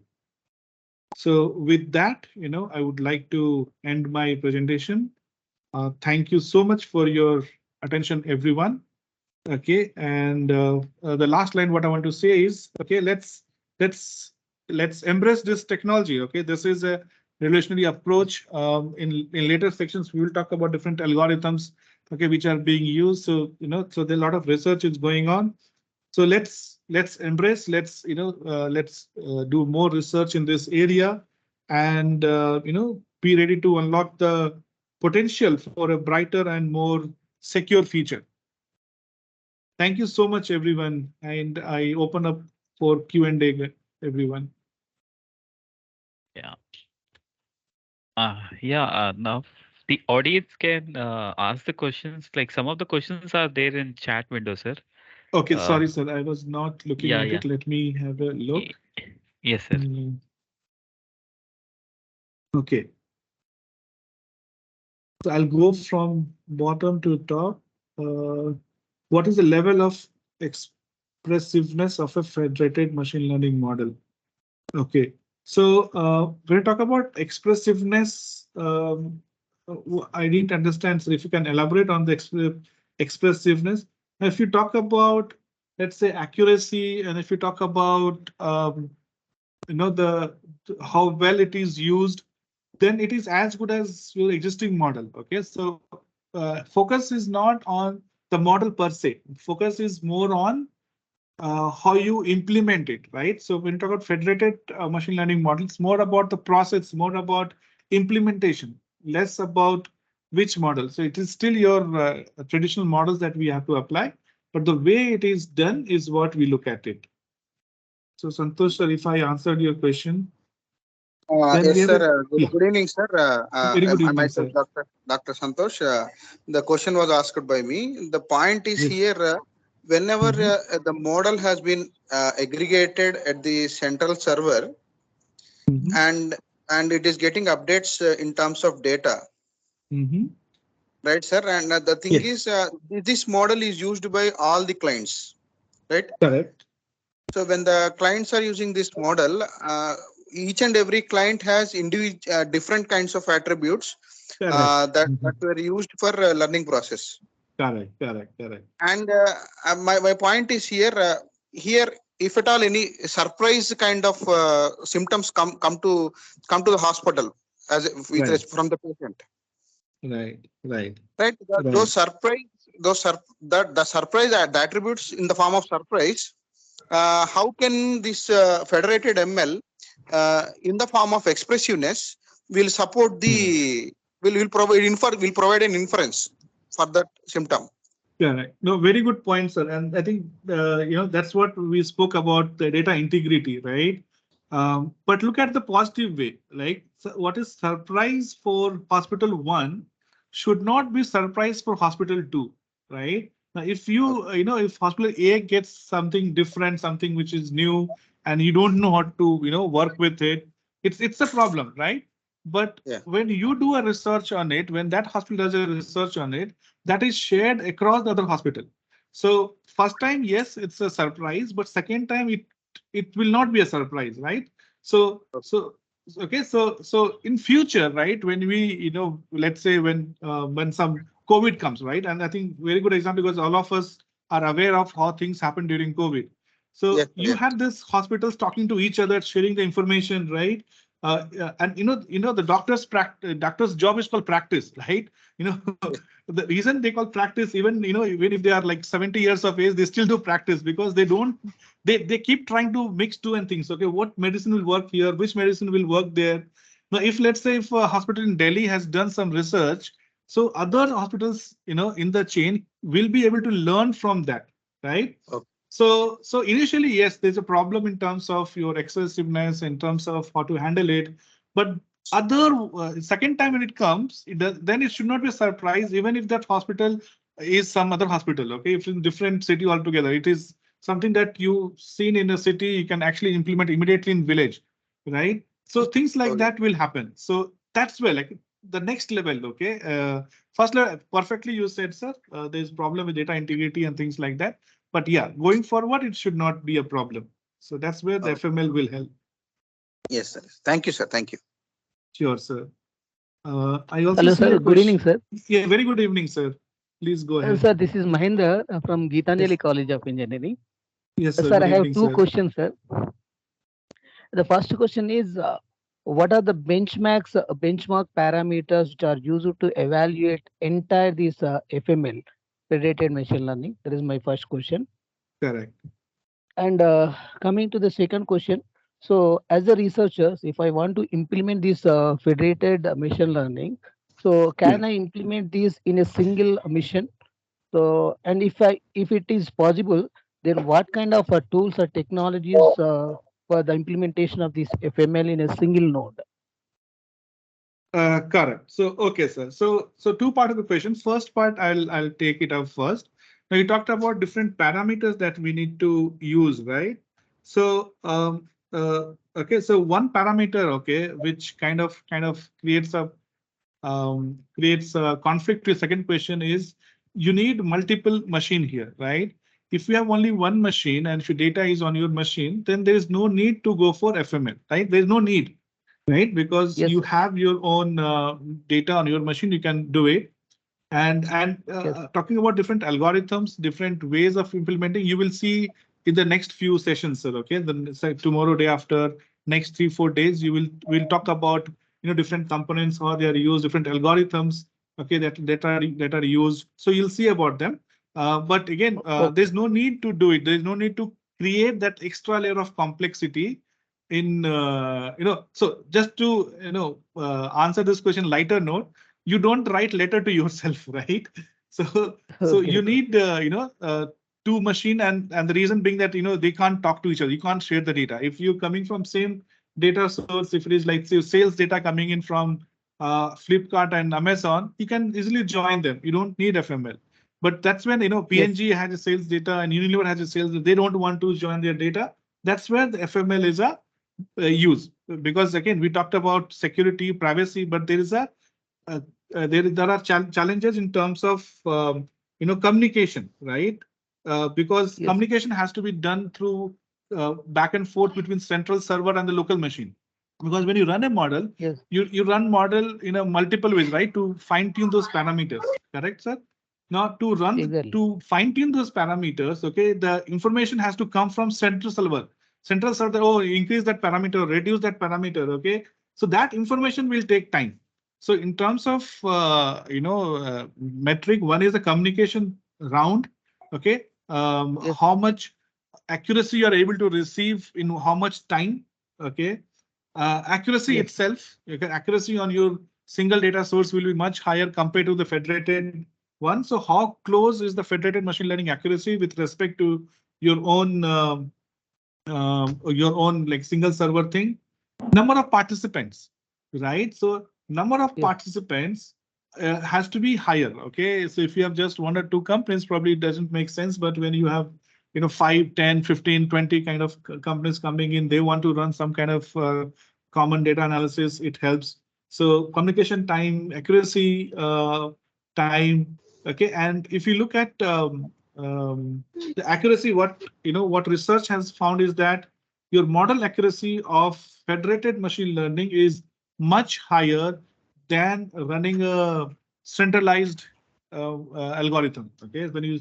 So with that, I would like to end my presentation. Thank you so much for your attention, everyone. Okay, and the last line, what I want to say is, okay, let's embrace this technology. Okay, this is a revolutionary approach. In later sections, we will talk about different algorithms, okay, which are being used. So so there are a lot of research is going on. So let's embrace, let's do more research in this area, and be ready to unlock the potential for a brighter and more secure future. Thank you so much, everyone, and I open up for Q&A, everyone. Yeah. Now the audience can ask the questions. Like some of the questions are there in chat window, sir. Okay, Uh, sorry, sir. I was not looking yeah, at yeah. it. Let me have a Y- look. Yes, sir. Okay. So I'll go from bottom to top. What is the level of expressiveness of a federated machine learning model? Okay. So when we talk about expressiveness, I didn't understand. So if you can elaborate on the expressiveness. Now, if you talk about, let's say, accuracy, and if you talk about, the how well it is used, then it is as good as your existing model. Okay, so focus is not on the model per se. Focus is more on how you implement it, right? So when you talk about federated machine learning models, more about the process, more about implementation, less about which model. So it is still your traditional models that we have to apply, but the way it is done is what we look at it. So Santosh, sir, if I answered your question, then we Yes, have sir. a, yeah, Good evening, sir. very good I evening, myself, sir. Dr. Santosh. The question was asked by me. The point is Yes. here, whenever Mhm. the model has been aggregated at the central server Mhm. and it is getting updates in terms of data, Mhm. right, sir? And the thing Yes, is, this model is used by all the clients, right? correct. So when the clients are using this model, each and every client has different kinds of attributes Correct. that were used for learning process. Correct, correct, correct. And my point is here, here if at all any surprise kind of symptoms come to the hospital Right, from the patient, right, right, right? right. Those surprise, the surprise, the attributes in the form of surprise. How can this federated ML in the form of expressiveness will support the will provide an inference for that symptom? Correct. No, very good point, sir. And I think that's what we spoke about the data integrity, right? But look at the positive way. Like what is surprise for hospital one should not be surprise for hospital two, right? Now, if if hospital A gets something different, something which is new, and you don't know how to work with it, it's a problem, right? But Yeah. when you do a research on it, when that hospital does a research on it, that is shared across the other hospital. So first time, yes, it's a surprise, but second time it will not be a surprise, right? So okay, so in future, right, when we let's say when some COVID comes, right, and I think very good example because all of us are aware of how things happened during COVID. Yes, So you yes, had this hospitals talking to each other, sharing the information, right? And the doctor's job is called practice, right? You know, yes, the reason they call practice, even if they are like 70 years of age, they still do practice because they keep trying to mix two and things. Okay, what medicine will work here, which medicine will work there. Now if let's say if a hospital in Delhi has done some research, so other hospitals in the chain will be able to learn from that, right? okay. So initially, yes, there's a problem in terms of your excessiveness, in terms of how to handle it. But other second time when it comes, then it should not be a surprise, even if that hospital is some other hospital. Okay, if in different city altogether, it is something that you seen in a city, you can actually implement immediately in village, right? So things like Okay. that will happen. So that's where like the next level. Okay, first level, perfectly you said, sir. There's problem with data integrity and things like that. But yeah, going forward, it should not be a problem. So that's where the Oh, FML will help. yes, sir. Thank you, sir. Thank you. Sure, sir. I also Hello, see a sir. Good evening, question. sir. Yeah, very good evening, sir. Please go ahead. Sir, this is Mahendra from Yes, Geetanjali College of Engineering. yes, sir. Sir, Good I have evening, two sir. questions, sir. The first question is, what are the benchmark parameters which are used to evaluate entire this FML, Federated Machine Learning? That is my first question. Correct. And coming to the second question, so as a researcher, if I want to implement this Federated Machine Learning, so Yeah. can I implement this in a single mission? So, and if it is possible, then what kind of tools or technologies for the implementation of this FML in a single node? Correct. So, okay, sir. So two part of the question. First part, I'll take it up first. Now you talked about different parameters that we need to use, right? So, okay. So one parameter, okay, which kind of creates a conflict to the second question is you need multiple machine here, right? If you have only one machine and if your data is on your machine, then there is no need to go for FML, right? There is no need. right? Because Yes, you sir. have your own data on your machine, you can do it. And Yes, talking about different algorithms, different ways of implementing, you will see in the next few sessions, sir. Okay, then say tomorrow, day after, next 3-4 days, we'll talk about different components, how they are used, different algorithms. Okay, that are used. So you'll see about them. But again, okay. there's no need to do it. There's no need to create that extra layer of complexity in so just to answer this question lighter note, you don't write letter to yourself, right? So Okay, you okay. need two machine, and the reason being that they can't talk to each other, you can't share the data. If you're coming from same data source, if it is like say sales data coming in from Flipkart and Amazon, you can easily join them, you don't need FML. But that's when Yes, PNG has a sales data and Unilever has a sales, they don't want to join their data. That's where the FML is a use, because again we talked about security, privacy, but there is a uh, there are challenges in terms of communication, right? Because yes, communication has to be done through back and forth between central server and the local machine. Because when you run a model, yes, you run model in a multiple ways, right? To fine tune those parameters, correct, sir? Now exactly. to fine tune those parameters, okay, the information has to come from central server. Central server, oh, increase that parameter, reduce that parameter, okay. So that information will take time. So in terms of metric, one is the communication round, okay. Yes, How much accuracy you are able to receive in how much time, okay. Accuracy yes, itself, okay, accuracy on your single data source will be much higher compared to the federated one. So how close is the federated machine learning accuracy with respect to your own like single server thing? Number of participants, right? So number of yes, participants has to be higher. Okay, so if you have just one or two companies, probably it doesn't make sense. But when you have 5, 10, 15, 20 kind of companies coming in, they want to run some kind of common data analysis, it helps. So communication time, accuracy time. Okay, and if you look at the accuracy, what research has found is that your model accuracy of federated machine learning is much higher than running a centralized algorithm. Okay, when you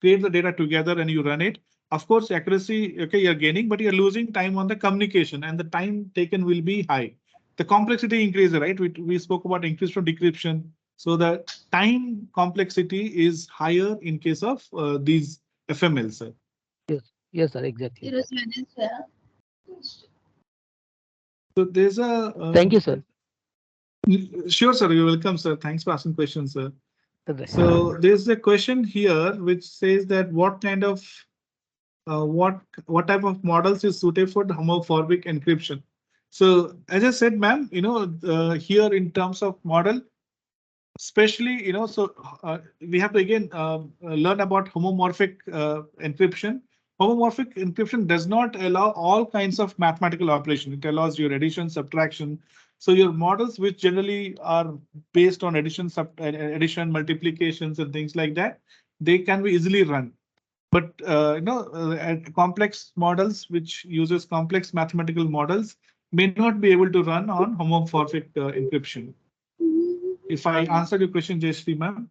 create the data together and you run it, of course, accuracy, okay, you're gaining, but you're losing time on the communication, and the time taken will be high. The complexity increases, right? We spoke about increase from decryption. So the time complexity is higher in case of these FMLs. yes, yes, sir, exactly. So there's a Thank you, sir. sure, sir. You're welcome, sir. Thanks for asking questions, sir. Right. So there's a question here which says that what kind of what type of models is suited for the homomorphic encryption. So as I said, ma'am, here in terms of model, especially so we have to again learn about homomorphic encryption. Homomorphic encryption does not allow all kinds of mathematical operation. It allows your addition, subtraction. So your models, which generally are based on addition, multiplications, and things like that, they can be easily run. But complex models, which uses complex mathematical models, may not be able to run on homomorphic encryption. If I answered your question, Jayashree ma'am,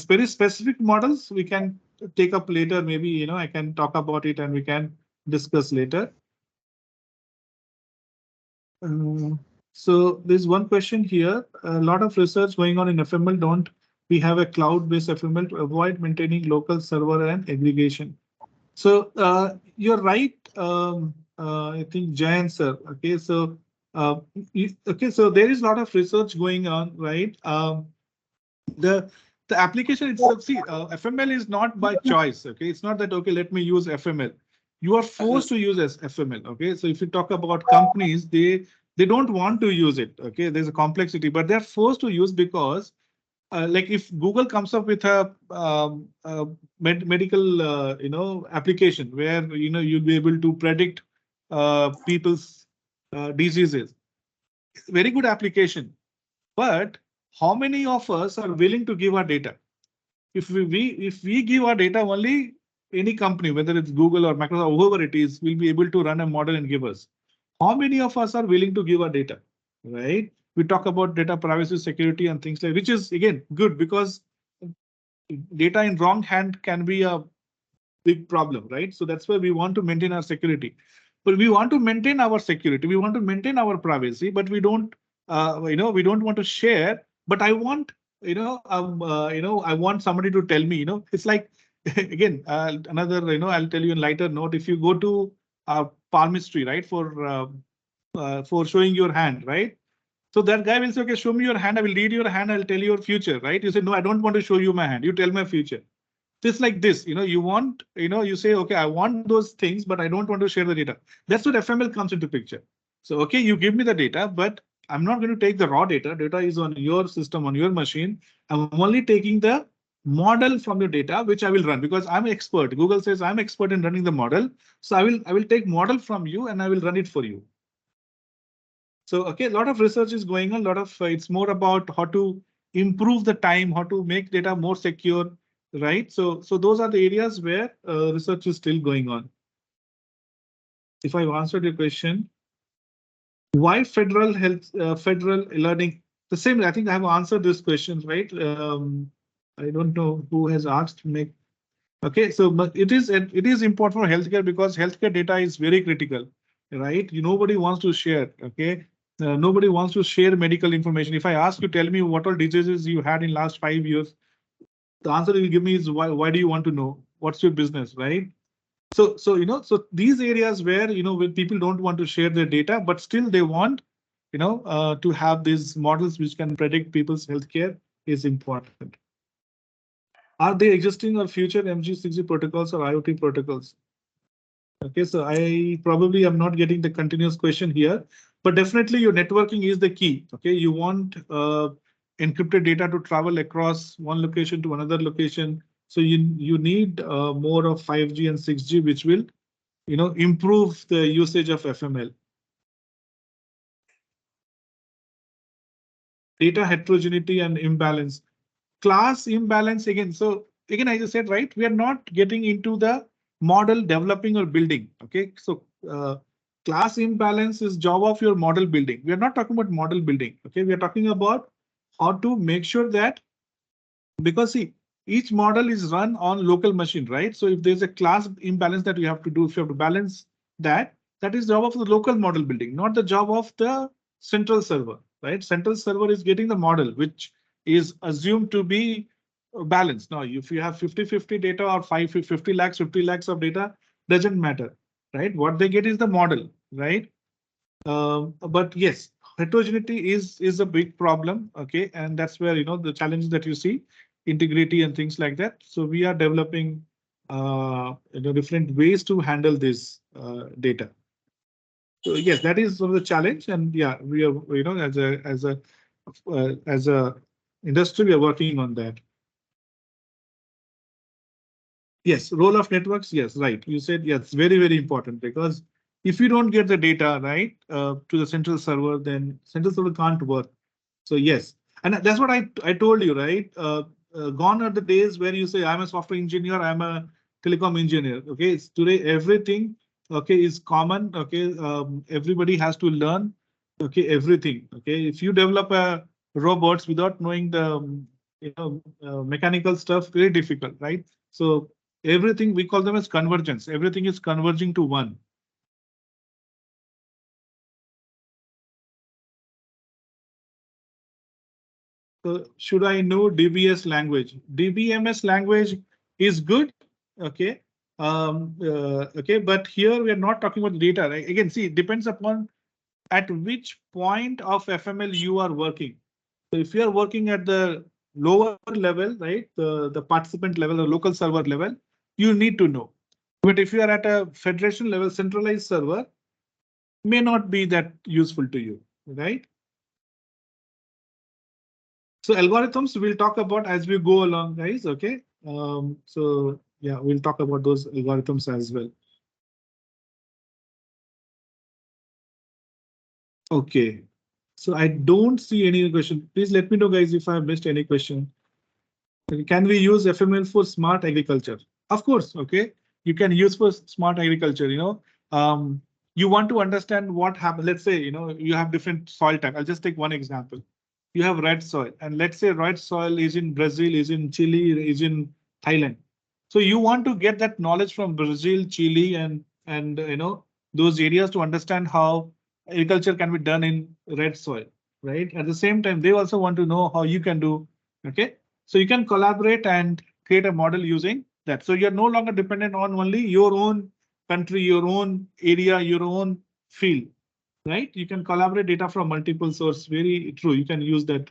very specific models we can take up later. Maybe I can talk about it and we can discuss later. So there's one question here. A lot of research going on in FML. Don't we have a cloud-based FML to avoid maintaining local server and aggregation? So you're right. I think Jayan sir. Okay, so so there is a lot of research going on, right? The the application itself, see, FML is not by choice. Okay, it's not that okay, let me use FML. You are forced to use as FML. Okay, so if you talk about companies, they don't want to use it. Okay, there's a complexity, but they're forced to use because like if Google comes up with a medical application where you'll be able to predict people's diseases, very good application. But how many of us are willing to give our data? If we give our data, only any company, whether it's Google or Microsoft, whoever it is, will be able to run a model and give us. how many of us are willing to give our data, right? We talk about data privacy, security, and things like, which is again good because data in wrong hand can be a big problem, right? So that's why we want to maintain our security. But we want to maintain our security, we want to maintain our privacy, but we don't, we don't want to share. But I want, I want somebody to tell me, it's like again, another, I'll tell you in lighter note. If you go to palmistry, right, for showing your hand, right? So that guy will say, okay, show me your hand. I will read your hand. I'll tell you your future, right? You say, no, I don't want to show you my hand. You tell my future. Just like this, you want, you say, okay, I want those things, but I don't want to share the data. That's what FML comes into picture. So, okay, you give me the data, but I'm not going to take the raw data. Data is on your system, on your machine. I'm only taking the model from your data, which I will run because I'm an expert. Google says I'm expert in running the model. So I will take model from you and I will run it for you. So, okay, a lot of research is going on. A lot of it's more about how to improve the time, how to make data more secure, right? So those are the areas where research is still going on. If I've answered your question, why federal health, federal learning? The same. I think I have answered this question, right? I don't know who has asked me. Okay, so but it is important for healthcare because healthcare data is very critical, right? Nobody wants to share. Okay, nobody wants to share medical information. If I ask you, tell me what all diseases you had in last 5 years, the answer you will give me is why. Why do you want to know? What's your business, right? So so these areas where when people don't want to share their data, but still they want to have these models which can predict people's healthcare is important. Are they existing or future MG6G protocols or IoT protocols? Okay, so I probably am not getting the continuous question here, but definitely your networking is the key. Okay, you want encrypted data to travel across one location to another location. So you need more of 5G and 6G, which will improve the usage of FML. Data heterogeneity and imbalance. Class imbalance again. So again, as I said, right, we are not getting into the model developing or building. Okay, so class imbalance is job of your model building. We are not talking about model building. Okay, we are talking about how to make sure that, because see, each model is run on local machine, right? So if there's a class imbalance that you have to do, if you have to balance that, that is the job of the local model building, not the job of the central server, right? Central server is getting the model, which is assumed to be balanced. Now, if you have 50-50 data or 50 lakhs of data, doesn't matter, right? What they get is the model, right? But yes, heterogeneity is a big problem. Okay, and that's where the challenges that you see, integrity and things like that. So we are developing different ways to handle this data. So yes, that is sort of the challenge, and yeah, we are as a industry we are working on that. Yes, role of networks. Yes, right. You said yes, very important because if you don't get the data right to the central server, then central server can't work. So yes, and that's what I told you, right? Gone are the days where you say I'm a software engineer, I'm a telecom engineer. Okay, it's today everything okay is common. Okay, everybody has to learn. Okay, everything. Okay, if you develop a robots without knowing the mechanical stuff, very difficult, right? So everything we call them as convergence. Everything is converging to one. So should I know DBS language? DBMS language is good. Okay. Okay, but here we are not talking about data. Right? Again, see, it depends upon at which point of FML you are working. So if you are working at the lower level, right, the participant level, the local server level, you need to know. But if you are at a federation level, centralized server, may not be that useful to you, right? So algorithms we'll talk about as we go along, guys. Okay. So yeah, we'll talk about those algorithms as well. Okay. So I don't see any question. Please let me know, guys, if I missed any question. Can we use FML for smart agriculture? Of course. Okay. You can use for smart agriculture. You want to understand what happened. Let's say, you have different soil type. I'll just take one example. You have red soil, and let's say red soil is in Brazil, is in Chile, is in Thailand. So you want to get that knowledge from Brazil, Chile, and those areas to understand how agriculture can be done in red soil, right? At the same time, they also want to know how you can do. Okay, so you can collaborate and create a model using that. So you're no longer dependent on only your own country, your own area, your own field, right? You can collaborate data from multiple sources. Very true. You can use that.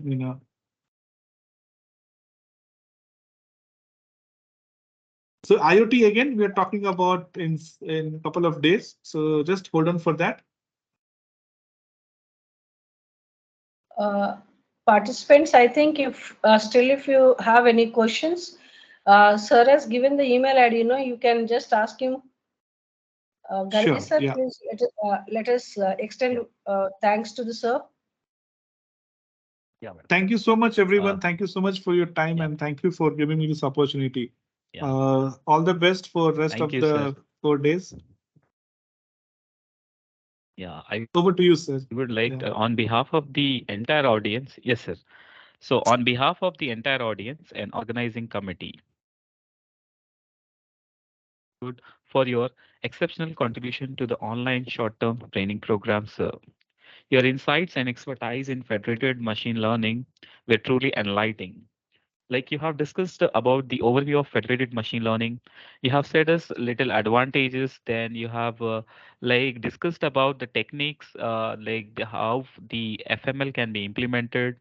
So IoT again, we are talking about in a couple of days. So just hold on for that. Participants, I think if you have any questions, sir has given the email ID. You can just ask him. Ganesh Sure. sir, Yeah. please let us extend thanks to the sir. Yeah, madam. Thank you so much, everyone. Thank you so much for your time, and thank you for giving me this opportunity. All the best for rest Thank of you, sir. the 4 days. Yeah, I Over to you, sir. would like Yeah. to, on behalf of the entire audience, yes, sir. So on behalf of the entire audience and organizing committee, good for your exceptional contribution to the online short-term training program, sir. Your insights and expertise in federated machine learning were truly enlightening. Like you have discussed about the overview of federated machine learning, you have said us little advantages, then you have like discussed about the techniques, how the FML can be implemented.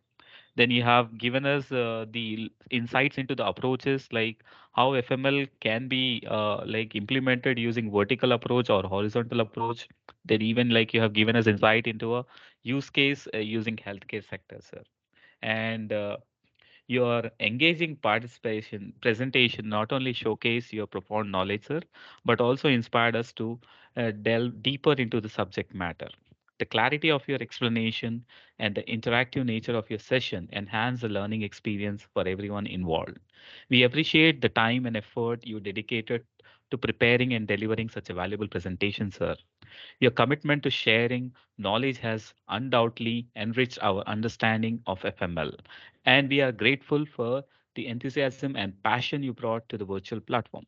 Then you have given us the insights into the approaches, like how FML can be like implemented using vertical approach or horizontal approach. Then even like you have given us insight into a use case using healthcare sector, sir. And your engaging participation presentation not only showcase your profound knowledge, sir, but also inspired us to delve deeper into the subject matter. The clarity of your explanation and the interactive nature of your session enhance the learning experience for everyone involved. We appreciate the time and effort you dedicated to preparing and delivering such a valuable presentation, sir. Your commitment to sharing knowledge has undoubtedly enriched our understanding of FML, and we are grateful for the enthusiasm and passion you brought to the virtual platform.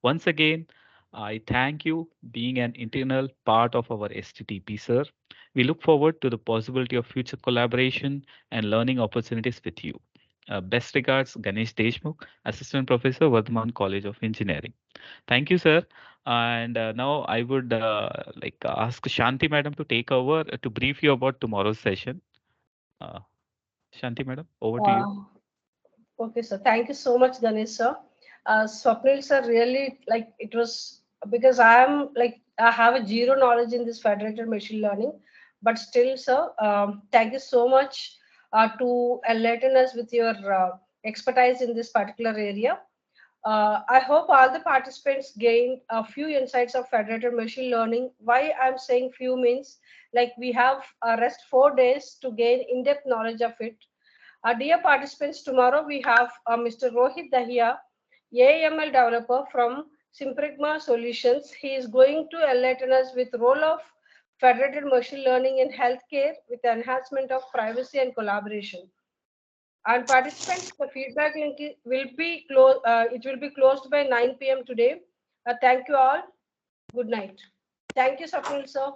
Once again, I thank you being an integral part of our STTP, sir. We look forward to the possibility of future collaboration and learning opportunities with you. Best regards, Ganesh Deshmukh, Assistant Professor, Vardhaman College of Engineering. Thank you, sir. And now I would like ask Shanti Madam to take over to brief you about tomorrow's session. Uh, Shanti Madam, over to you. Okay, sir. Thank you so much, Ganesh sir. Swapnil sir, really like it was because I have a zero knowledge in this federated machine learning, but still, sir, thank you so much to enlighten us with your expertise in this particular area. I hope all the participants gained a few insights of federated machine learning. Why I'm saying few means like we have rest 4 days to gain in-depth knowledge of it. Dear participants, tomorrow we have Mr. Rohit Dahiya, AML developer from Simprigma Solutions. He is going to enlighten us with role of federated machine learning in healthcare with enhancement of privacy and collaboration. And participants, the feedback link will be closed. It will be closed by 9 p.m. today. Thank you all. Good night. Thank you, Sapnil sir.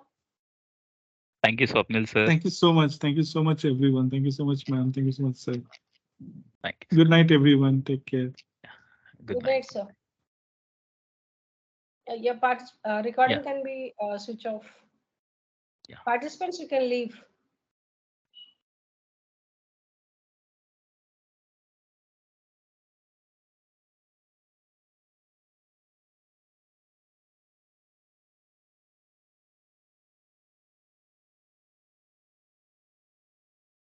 Thank you, Swapnil sir. Thank you so much. Thank you so much, everyone. Thank you so much, ma'am. Thank you so much, sir. Thank you. Good night, everyone. Take care. Good Good night. night, sir. Your recording can be switch off. Yeah. Participants, you can leave.